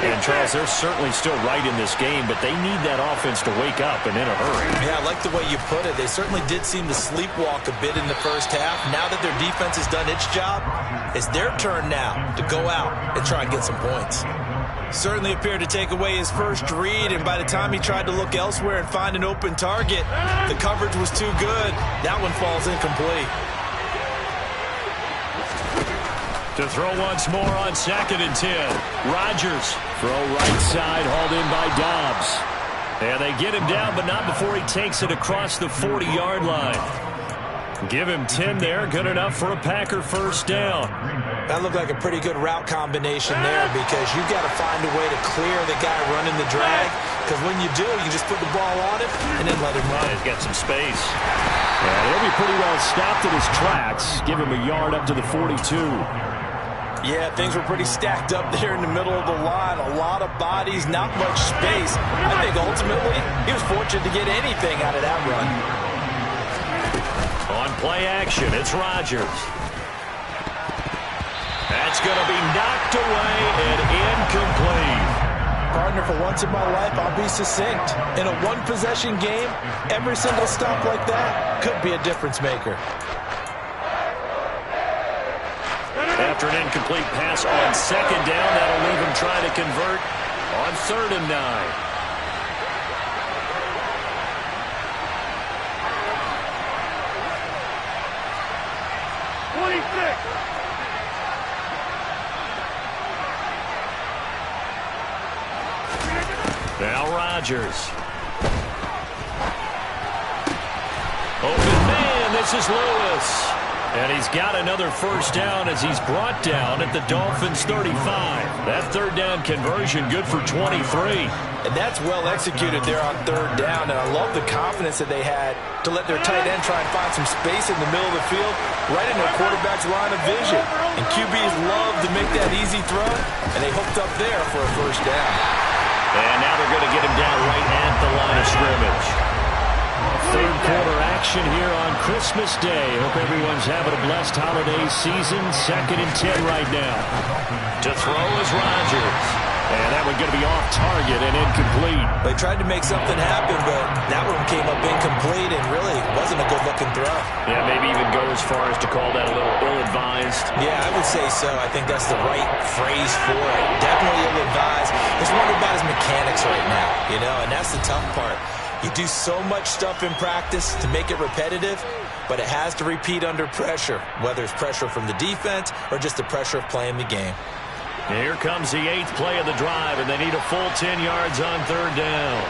Speaker 12: And, Charles, they're certainly still right in this game, but they need that offense to wake up and in a hurry.
Speaker 10: Yeah, I like the way you put it. They certainly did seem to sleepwalk a bit in the first half. Now that their defense has done its job, it's their turn now to go out and try and get some points. Certainly appeared to take away his first read, and by the time he tried to look elsewhere and find an open target, the coverage was too good. That one falls incomplete.
Speaker 12: To throw once more on 2nd and 10. Rodgers. Throw right side, hauled in by Dobbs. And they get him down, but not before he takes it across the 40-yard line. Give him 10 there. Good enough for a Packer first down.
Speaker 10: That looked like a pretty good route combination there, because you've got to find a way to clear the guy running the drag, because when you do, you just put the ball on him and then let him run.
Speaker 12: He's got some space. And he'll be pretty well stopped in his tracks. Give him a yard up to the 42.
Speaker 10: Yeah, things were pretty stacked up there in the middle of the line. A lot of bodies, not much space. I think ultimately he was fortunate to get anything out of that run.
Speaker 12: On play action, it's Rodgers. That's going to be knocked away and incomplete.
Speaker 10: Partner, for once in my life, I'll be succinct. In a one-possession game, every single stop like that could be a difference maker.
Speaker 12: After an incomplete pass on 2nd down, that'll leave him trying to convert on 3rd and 9. Now Rodgers. Open man, this is Lewis. And he's got another first down as he's brought down at the Dolphins' 35. That 3rd down conversion good for 23.
Speaker 10: And that's well executed there on 3rd down. And I love the confidence that they had to let their tight end try and find some space in the middle of the field, right in their quarterback's line of vision. And QBs love to make that easy throw, and they hooked up there for a first down.
Speaker 12: And now they're going to get him down right at the line of scrimmage. 3rd quarter action here on Christmas Day. Hope everyone's having a blessed holiday season. 2nd and 10 right now. To throw is Rodgers. And that one going to be off target and incomplete.
Speaker 10: They tried to make something happen, but that one came up incomplete and really wasn't a good-looking throw.
Speaker 12: Yeah, maybe even go as far as to call that a little ill-advised.
Speaker 10: Yeah, I would say so. I think that's the right phrase for it. Definitely ill-advised. Just wonder about his mechanics right now, and that's the tough part. You do so much stuff in practice to make it repetitive, but it has to repeat under pressure, whether it's pressure from the defense or just the pressure of playing the game.
Speaker 12: Here comes the 8th play of the drive, and they need a full 10 yards on 3rd down.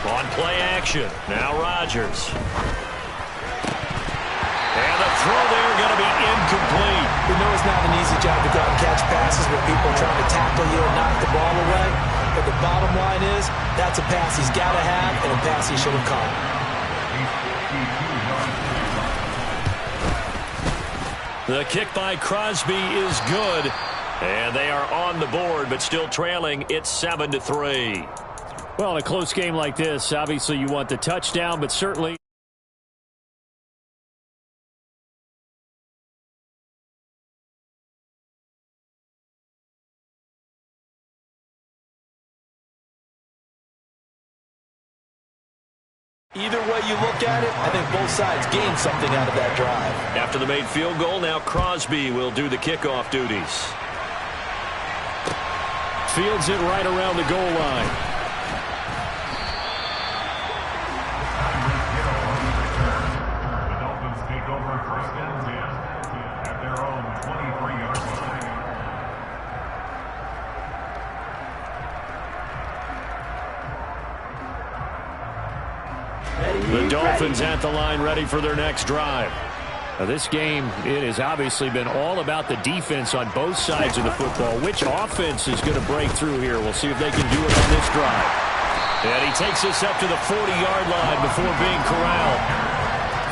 Speaker 12: On play action, now Rodgers. And the throw there going to be incomplete.
Speaker 10: We know it's not an easy job to go out and catch passes when people are trying to tackle you and knock the ball away. But the bottom line is, that's a pass he's got to have and a pass he should have caught.
Speaker 12: The kick by Crosby is good. And they are on the board, but still trailing. It's 7-3. Well, in a close game like this, obviously you want the touchdown, but certainly
Speaker 10: either way you look at it, I think both sides gained something out of that drive.
Speaker 12: After the made field goal, now Crosby will do the kickoff duties. Fields it right around the goal line.
Speaker 8: Dolphins at the line, ready for their next drive. Now, this game, it has obviously been all about the defense on both sides of the football. Which offense is going to break through here? We'll see if they can do it on this drive. And he takes us up to the 40-yard line before being corralled.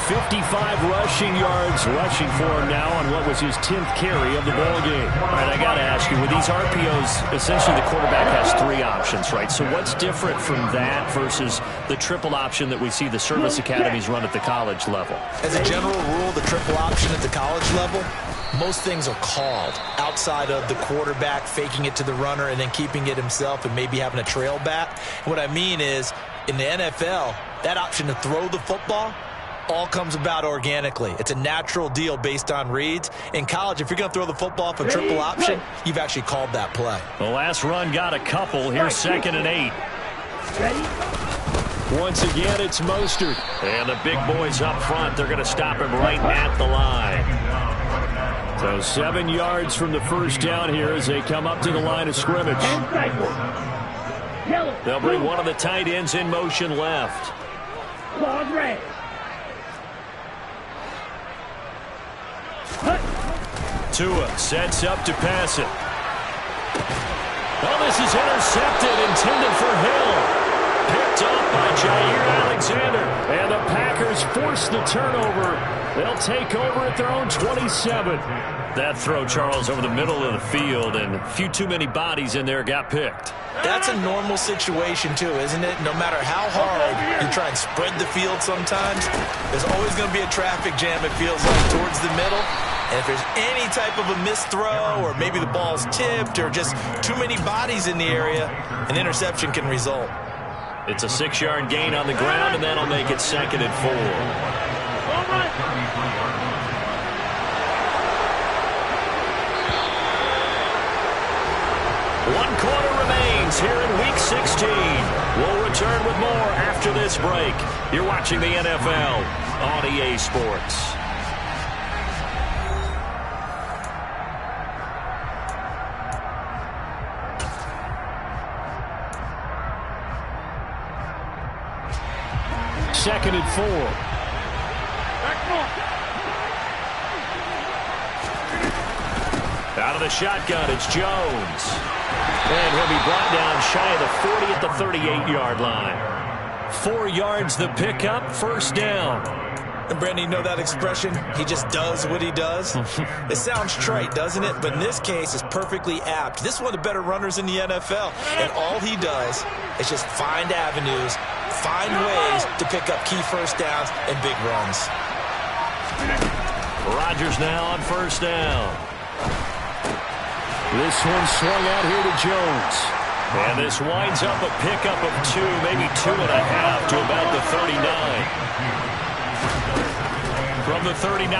Speaker 8: 55 rushing yards rushing for him now on what was his 10th carry of the ball game. All right, I got to ask you, with these RPOs, essentially the quarterback has 3 options, right? So what's different from that versus the triple option that we see the service academies run at the college level?
Speaker 10: As a general rule, the triple option at the college level, most things are called outside of the quarterback faking it to the runner and then keeping it himself and maybe having a trail back. What I mean is, in the NFL, that option to throw the football all comes about organically. It's a natural deal based on reads. In college, if you're going to throw the football for triple option, you've actually called that play.
Speaker 8: The last run got a couple. Here's 2nd and 8. Once again, it's Mostert. And the big boys up front, they're going to stop him right at the line. So 7 yards from the first down here as they come up to the line of scrimmage. They'll bring one of the tight ends in motion left. Tua sets up to pass it. Well, this is intercepted, intended for Hill. Picked up by Jair Alexander. And the Packers force the turnover. They'll take over at their own 27. That throw, Charles, over the middle of the field, and a few too many bodies in there got picked.
Speaker 10: That's a normal situation, too, isn't it? No matter how hard you try and spread the field sometimes, there's always going to be a traffic jam, it feels like, towards the middle. And if there's any type of a missed throw or maybe the ball's tipped or just too many bodies in the area, an interception can result.
Speaker 8: It's a 6-yard gain on the ground, and that'll make it 2nd and 4. One quarter remains here in Week 16. We'll return with more after this break. You're watching the NFL on EA Sports. Second and 4. Out of the shotgun, it's Jones. And he'll be brought down shy of the 40 at the 38-yard line. 4 yards the pickup, first down.
Speaker 10: And Brandon, you know that expression? He just does what he does? It sounds trite, doesn't it? But in this case, it's perfectly apt. This is one of the better runners in the NFL. And all he does is just find avenues, find ways to pick up key first downs and big runs.
Speaker 8: Rodgers now on first down. This one swung out here to Jones. And this winds up a pickup of 2, maybe 2.5 to about the 39. From the 39,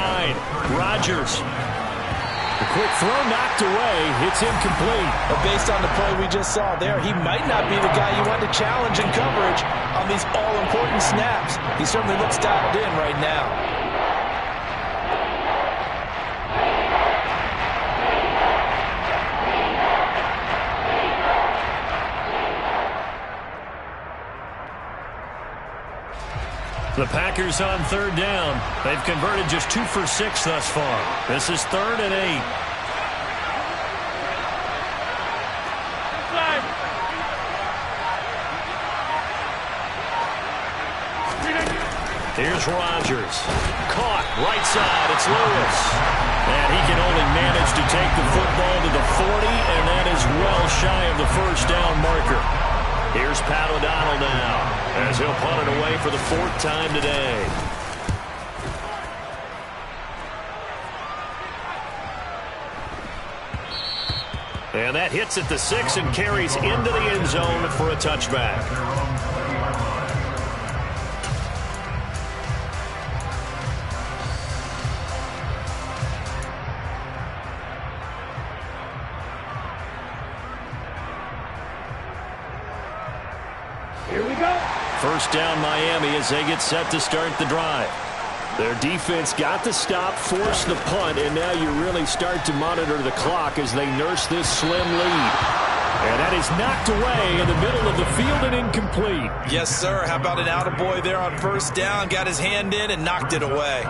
Speaker 8: Rodgers. The quick throw knocked away. It's incomplete.
Speaker 10: But based on the play we just saw there, he might not be the guy you want to challenge in coverage on these all-important snaps. He certainly looks dialed in right now.
Speaker 8: The Packers on third down. They've converted just 2 for 6 thus far. This is 3rd and 8. Here's Rodgers. Caught right side. It's Lewis. And he can only manage to take the football to the 40, and that is well shy of the first down marker. Here's Pat O'Donnell now as he'll punt it away for the 4th time today. And that hits at the 6 and carries into the end zone for a touchback. First down Miami as they get set to start the drive. Their defense got the stop, forced the punt, and now you really start to monitor the clock as they nurse this slim lead.
Speaker 12: And that is knocked away in the middle of the field and incomplete.
Speaker 10: Yes, sir. How about an attaboy there on first down? Got his hand in and knocked it away.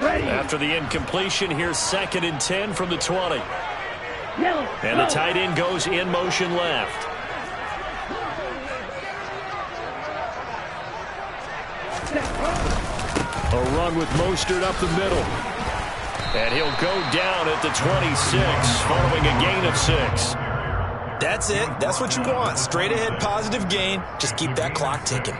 Speaker 12: After the incompletion, here's 2nd and 10 from the 20. And the tight end goes in motion left. A run with Mostert up the middle. And he'll go down at the 26 following a gain of 6.
Speaker 10: That's it. That's what you want. Straight ahead positive gain. Just keep that clock ticking.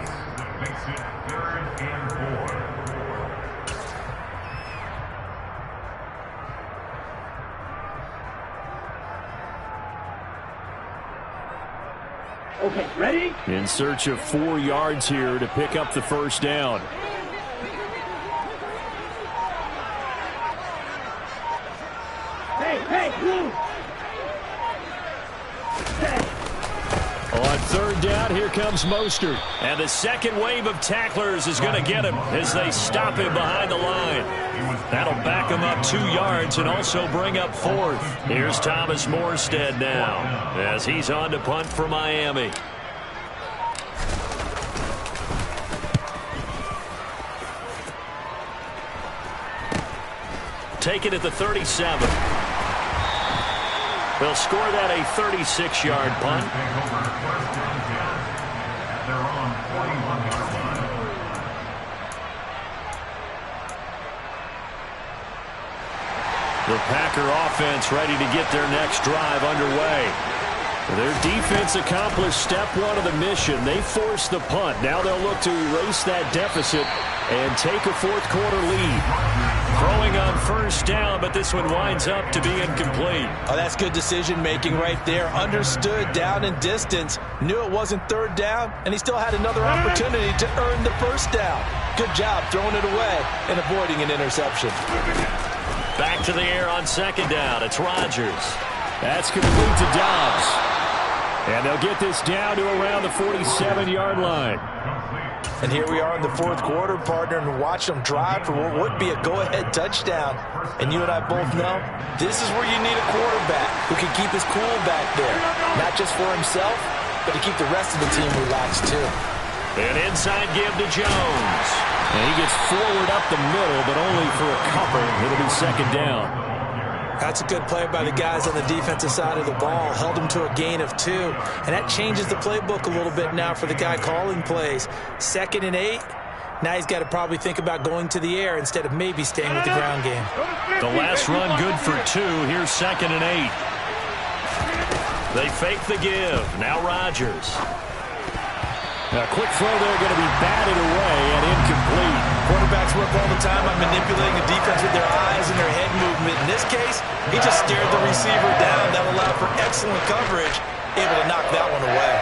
Speaker 11: Okay, ready?
Speaker 12: In search of 4 yards here to pick up the first down.
Speaker 11: Hey, move!
Speaker 12: On 3rd down, here comes Mostert. And the second wave of tacklers is going to get him as they stop him behind the line. That'll back him up 2 yards and also bring up 4th. Here's Thomas Morstead now as he's on to punt for Miami. Take it at the 37. They'll score that a 36-yard punt. The Packer offense ready to get their next drive underway. Their defense accomplished step 1 of the mission. They forced the punt. Now they'll look to erase that deficit and take a 4th quarter lead. Throwing on first down, but this one winds up to be incomplete.
Speaker 10: Oh, that's good decision-making right there. Understood down and distance. Knew it wasn't 3rd down, and he still had another opportunity to earn the first down. Good job throwing it away and avoiding an interception.
Speaker 12: Back to the air on 2nd down. It's Rodgers. That's complete to Dobbs. And they'll get this down to around the 47-yard line.
Speaker 10: And here we are in the 4th quarter, partner, and watch them drive for what would be a go-ahead touchdown. And you and I both know this is where you need a quarterback who can keep his cool back there. Not just for himself, but to keep the rest of the team relaxed, too.
Speaker 12: An inside give to Jones. And he gets forward up the middle, but only for a couple. It'll be 2nd down.
Speaker 10: That's a good play by the guys on the defensive side of the ball. Held him to a gain of 2. And that changes the playbook a little bit now for the guy calling plays. 2nd and 8. Now he's got to probably think about going to the air instead of maybe staying with the ground game.
Speaker 12: The last run good for 2. Here's 2nd and 8. They fake the give. Now Rodgers. A quick throw there going to be batted away and incomplete.
Speaker 10: Quarterbacks work all the time on manipulating the defense with their eyes and their head movement. In this case, he just stared the receiver down. That allowed for excellent coverage, able to knock that one away.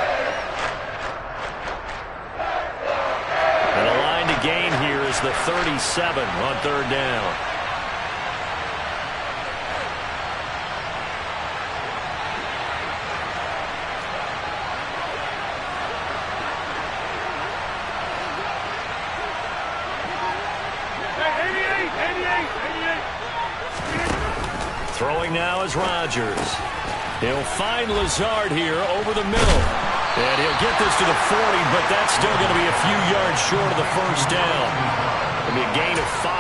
Speaker 12: And the line to gain here is the 37 on 3rd down. Throwing now is Rodgers. He'll find Lazard here over the middle. And he'll get this to the 40, but that's still going to be a few yards short of the first down. It'll be a gain of 5,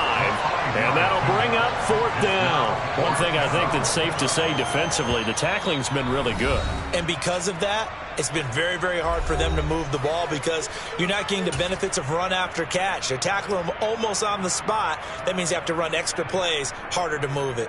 Speaker 12: and that'll bring up 4th down. One thing I think that's safe to say defensively, the tackling's been really good.
Speaker 10: And because of that, it's been very, very hard for them to move the ball because you're not getting the benefits of run after catch. They're tackling them almost on the spot. That means you have to run extra plays, harder to move it.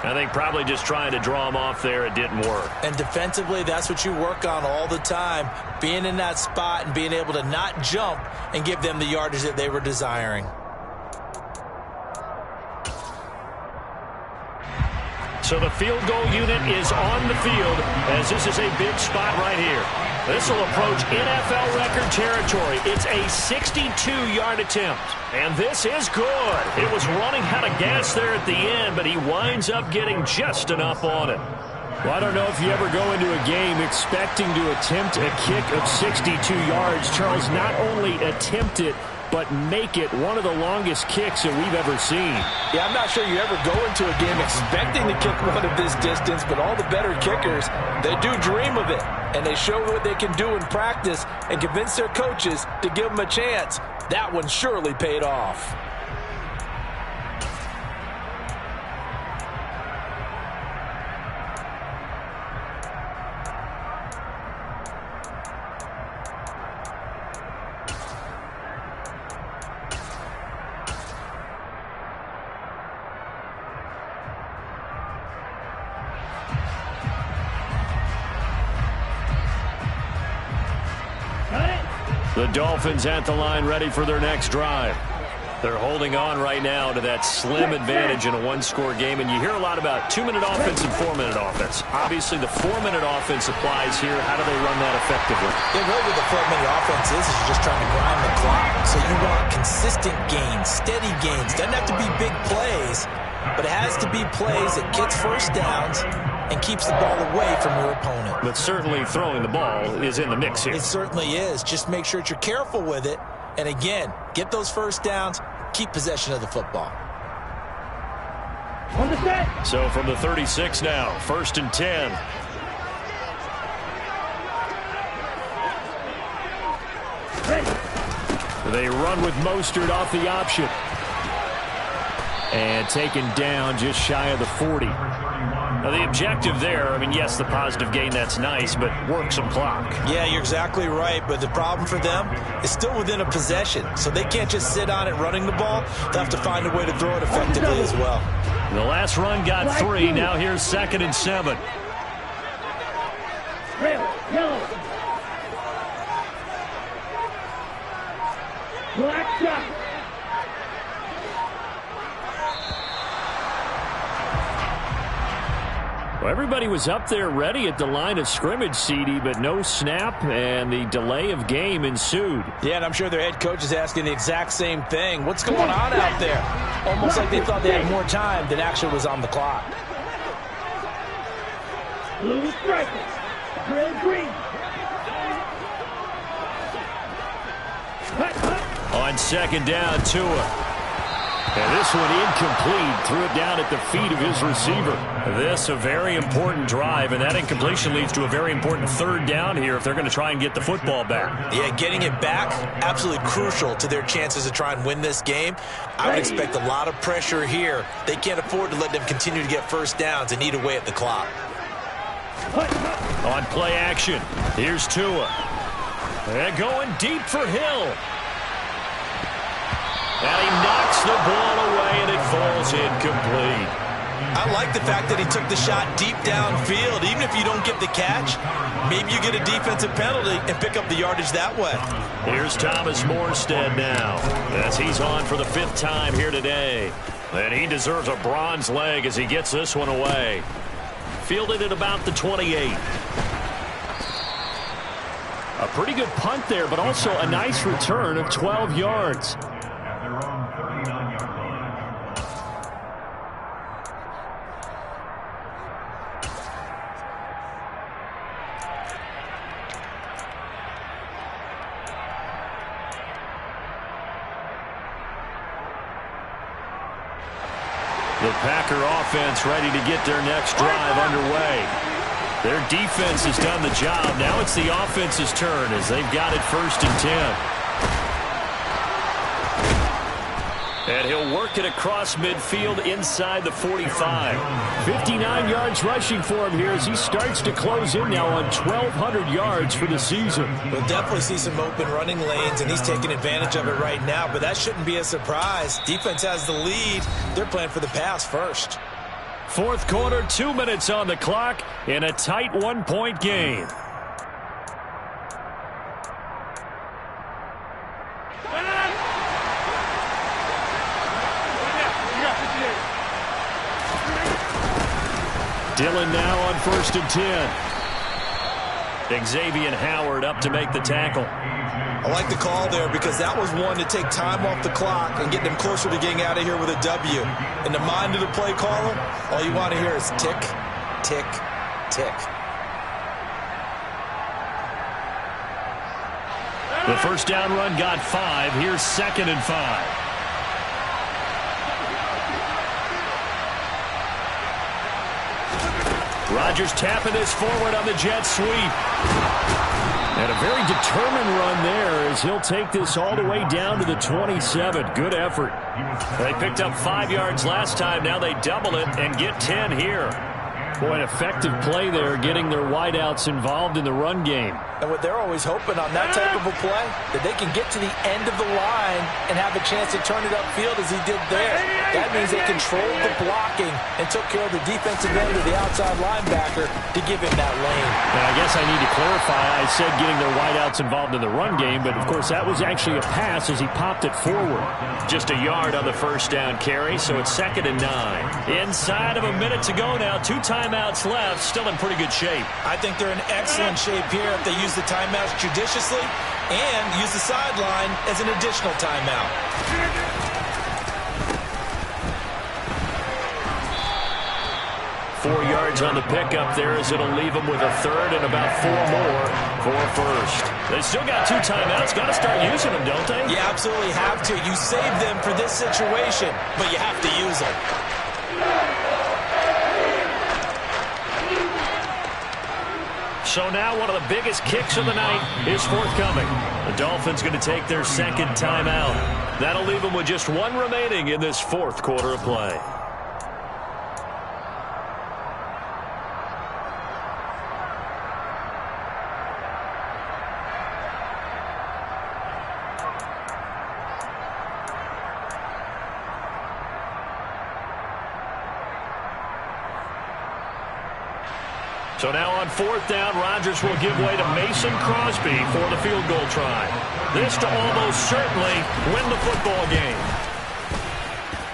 Speaker 8: I think probably just trying to draw him off there, it didn't work.
Speaker 10: And defensively, that's what you work on all the time, being in that spot and being able to not jump and give them the yardage that they were desiring.
Speaker 8: So the field goal unit is on the field as this is a big spot right here. This will approach NFL record territory. It's a 62-yard attempt. And this is good. It was running out of gas there at the end, but he winds up getting just enough on it.
Speaker 12: Well, I don't know if you ever go into a game expecting to attempt a kick of 62 yards. Charles, not only attempt it, but make it one of the longest kicks that we've ever seen.
Speaker 10: Yeah, I'm not sure you ever go into a game expecting to kick one of this distance, but all the better kickers, they do dream of it. And they show what they can do in practice and convince their coaches to give them a chance. That one surely paid off.
Speaker 8: The Dolphins at the line ready for their next drive. They're holding on right now to that slim advantage in a one-score game, and you hear a lot about 2-minute offense and 4-minute offense. Obviously, the 4-minute offense applies here. How do they run that effectively?
Speaker 10: Yeah, really what the 4-minute offense is you're just trying to grind the clock. So you want consistent gains, steady gains. Doesn't have to be big plays, but it has to be plays that gets first downs and keeps the ball away from your opponent.
Speaker 8: But certainly throwing the ball is in the mix here.
Speaker 10: It certainly is. Just make sure that you're careful with it. And again, get those first downs, keep possession of the football.
Speaker 8: So from the 36 now, 1st and 10. They run with Mostert off the option. And taken down just shy of the 40. Now, the objective there, I mean, yes, the positive gain, that's nice, but work some clock.
Speaker 10: Yeah, you're exactly right, but the problem for them is still within a possession, so they can't just sit on it running the ball. They'll have to find a way to throw it effectively as well.
Speaker 8: The last run got 3. Now here's 2nd and 7.
Speaker 11: Yellow. Black shot.
Speaker 12: Well, everybody was up there ready at the line of scrimmage, CD, but no snap, and the delay of game ensued.
Speaker 10: Yeah, and I'm sure their head coach is asking the exact same thing. What's going on out there? Almost like they thought they had more time than actually was on the clock.
Speaker 11: Blue striker. Red green.
Speaker 8: On 2nd down, Tua. And this one incomplete. Threw it down at the feet of his receiver. This a very important drive, and that incompletion leads to a very important 3rd down here if they're going to try and get the football back.
Speaker 10: Yeah, getting it back, absolutely crucial to their chances to try and win this game. I would expect a lot of pressure here. They can't afford to let them continue to get first downs and eat away at the clock.
Speaker 8: On play action, here's Tua. And going deep for Hill. And he knocks the ball away, and it falls incomplete.
Speaker 10: I like the fact that he took the shot deep downfield. Even if you don't get the catch, maybe you get a defensive penalty and pick up the yardage that way.
Speaker 8: Here's Thomas Morstead now, as he's on for the 5th time here today. And he deserves a bronze leg as he gets this one away. Fielded at about the 28.
Speaker 12: A pretty good punt there, but also a nice return of 12 yards.
Speaker 8: The Packer offense ready to get their next drive underway. Their defense has done the job. Now it's the offense's turn as they've got it 1st and 10. And he'll work it across midfield inside the 45.
Speaker 12: 59 yards rushing for him here as he starts to close in now on 1,200 yards for the season.
Speaker 10: We'll definitely see some open running lanes, and he's taking advantage of it right now, but that shouldn't be a surprise. Defense has the lead. They're playing for the pass first.
Speaker 8: Fourth quarter, 2 minutes on the clock in a tight 1-point game. Dillon now on 1st and 10. Xavier Howard up to make the tackle.
Speaker 10: I like the call there because that was one to take time off the clock and get them closer to getting out of here with a W. In the mind of the play caller, all you want to hear is tick, tick, tick.
Speaker 8: The first down run got 5. Here's 2nd and 5. Rodgers tapping this forward on the jet sweep. And a very determined run there as he'll take this all the way down to the 27. Good effort. They picked up 5 yards last time. Now they double it and get 10 here. Boy, an effective play there, getting their wideouts involved in the run game.
Speaker 10: And what they're always hoping on that type of a play, that they can get to the end of the line and have a chance to turn it upfield as he did there. That means they controlled the blocking and took care of the defensive end of the outside linebacker to give him that lane.
Speaker 8: And I guess I need to clarify, I said getting their wideouts involved in the run game, but of course that was actually a pass as he popped it forward. Just a yard on the first down carry, so it's 2nd and 9. Inside of a minute to go now, 2 timeouts left, still in pretty good shape.
Speaker 10: I think they're in excellent shape here if they use the timeouts judiciously and use the sideline as an additional timeout.
Speaker 8: Four yards on the pickup there as it'll leave them with a third and about 4 more for first. They still got 2 timeouts. Got to start using them, don't they?
Speaker 10: You absolutely have to. You save them for this situation, but you have to use them.
Speaker 8: So now one of the biggest kicks of the night is forthcoming. The Dolphins going to take their 2nd timeout. That'll leave them with just 1 remaining in this 4th quarter of play. So now on 4th down, Rodgers will give way to Mason Crosby for the field goal try. This to almost certainly win the football game.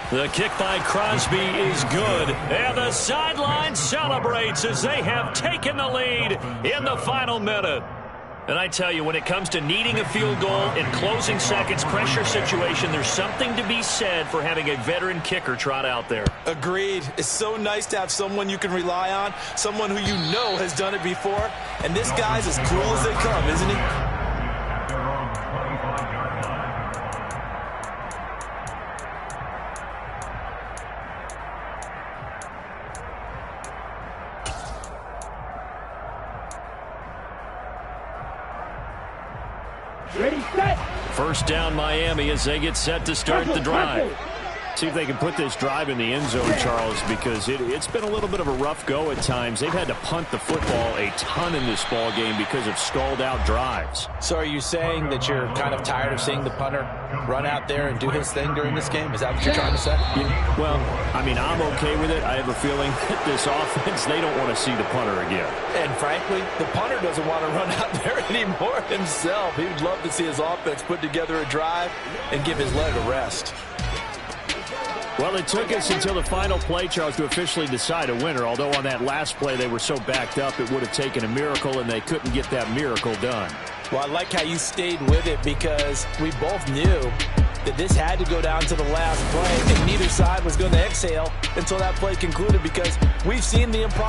Speaker 8: The kick by Crosby is good, and the sideline celebrates as they have taken the lead in the final minute. And I tell you, when it comes to needing a field goal in closing seconds, pressure situation, there's something to be said for having a veteran kicker trot out there.
Speaker 10: Agreed. It's so nice to have someone you can rely on, someone who you know has done it before. And this guy's as cool as they come, isn't he?
Speaker 11: Ready, set.
Speaker 8: First down Miami as they get set to start the drive. See if they can put this drive in the end zone, Charles, because it's been a little bit of a rough go at times. They've had to punt the football a ton in this ball game because of stalled out drives.
Speaker 10: So are you saying that you're kind of tired of seeing the punter run out there and do his thing during this game? Is that what you're trying to say?
Speaker 8: Yeah, well, I mean, I'm okay with it. I have a feeling that this offense, they don't want to see the punter again.
Speaker 10: And frankly, the punter doesn't want to run out there anymore himself. He would love to see his offense put together a drive and give his leg a rest.
Speaker 8: Well, it took us until the final play, Charles, to officially decide a winner, although on that last play they were so backed up it would have taken a miracle, and they couldn't get that miracle done.
Speaker 10: Well, I like how you stayed with it because we both knew that this had to go down to the last play, and neither side was going to exhale until that play concluded because we've seen the improbable.